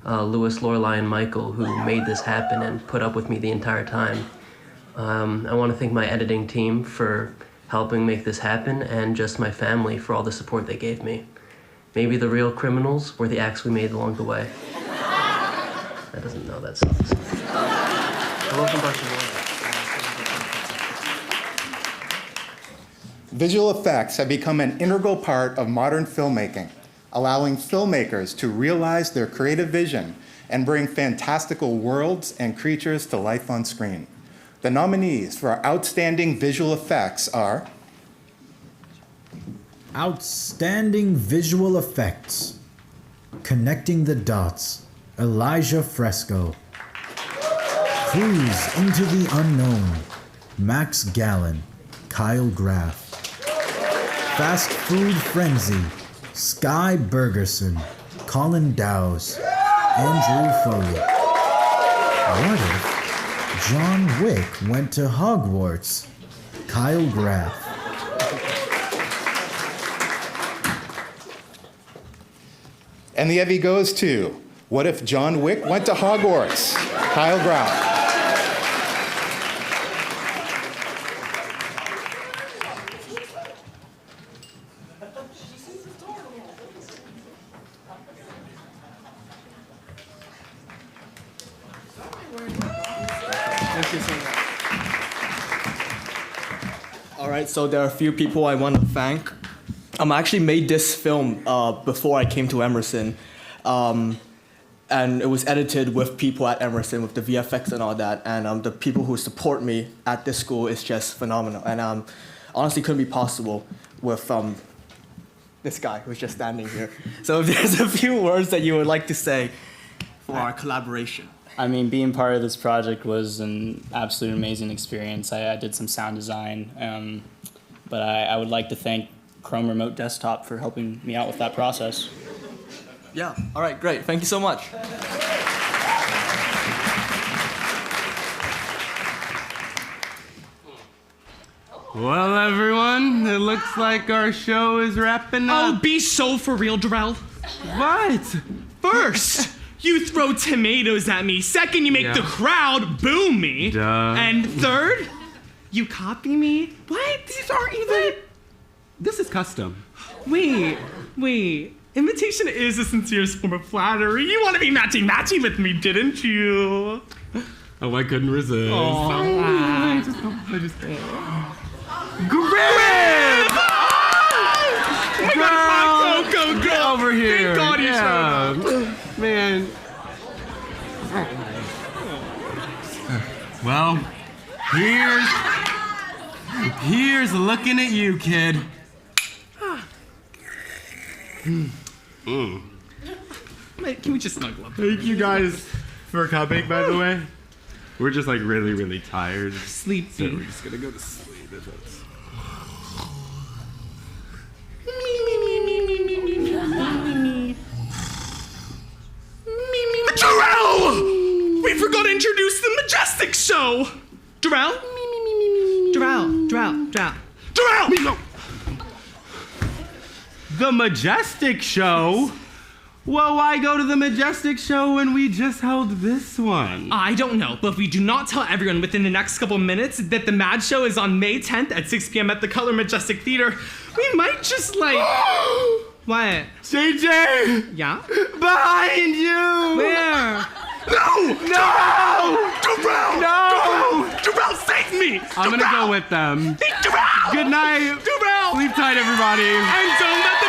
Speaker 14: Louis, Lorelai, and Michael, who made this happen and put up with me the entire time. I want to thank my editing team for helping make this happen, and just my family for all the support they gave me. Maybe the real criminals were the acts we made along the way. That doesn't know that sucks. Hello from Barcelona.
Speaker 11: Visual effects have become an integral part of modern filmmaking, allowing filmmakers to realize their creative vision and bring fantastical worlds and creatures to life on screen. The nominees for Outstanding Visual Effects are
Speaker 1: Outstanding Visual Effects. Connecting the Dots. Elijah Fresco. Cruise into the Unknown. Max Gallen. Kyle Graff. Fast Food Frenzy. Sky Bergerson. Colin Dowes. Andrew Foley. What if John Wick went to Hogwarts? Kyle Graff.
Speaker 11: And the Evie goes to What If John Wick Went to Hogwarts? Kyle Graff.
Speaker 27: Thank you so much. All right, so there are a few people I want to thank. I actually made this film before I came to Emerson, and it was edited with people at Emerson, with the VFX and all that, and the people who support me at this school is just phenomenal, and honestly couldn't be possible with this guy who's just standing here. So if there's a few words that you would like to say for our collaboration.
Speaker 15: I mean, being part of this project was an absolute amazing experience. I did some sound design, but I would like to thank Chrome Remote Desktop for helping me out with that process.
Speaker 27: Yeah, all right, great. Thank you so much.
Speaker 2: Well, everyone, it looks like our show is wrapping up.
Speaker 6: Oh, be so for real, Darrell.
Speaker 2: What?
Speaker 6: First, you throw tomatoes at me. Second, you make the crowd boo me.
Speaker 2: Duh.
Speaker 6: And third, you copy me. What? These aren't even...
Speaker 2: This is custom.
Speaker 6: Wait. Imitation is a sincere form of flattery. You want to be matchy-matchy with me, didn't you?
Speaker 2: Oh, I couldn't resist.
Speaker 6: I just...
Speaker 2: Grib!
Speaker 6: Oh my God, go.
Speaker 2: Get over here.
Speaker 6: Thank God you showed up.
Speaker 2: Man. Well, here's looking at you, kid.
Speaker 6: Wait, can we just snuggle up?
Speaker 2: Thank you guys for coming, by the way. We're just like really, really tired.
Speaker 6: Sleepy.
Speaker 2: So we're just gonna go to sleep. If it's...
Speaker 6: Darrell! We forgot to introduce the Majestic Show! Darrell? Darrell!
Speaker 2: The Majestic Show? Well, why go to the Majestic Show when we just held this one?
Speaker 6: I don't know, but if we do not tell everyone within the next couple minutes that the Mad Show is on May 10th at 6 p.m. at the Color Majestic Theater, we might just like... What?
Speaker 2: JJ!
Speaker 6: Yeah?
Speaker 2: Behind you!
Speaker 6: Where?
Speaker 2: No!
Speaker 6: Darrell!
Speaker 2: No!
Speaker 6: Darrell, save me!
Speaker 2: I'm gonna go with them.
Speaker 6: Darrell!
Speaker 2: Good night.
Speaker 6: Darrell!
Speaker 2: Sleep tight, everybody.
Speaker 6: And don't let the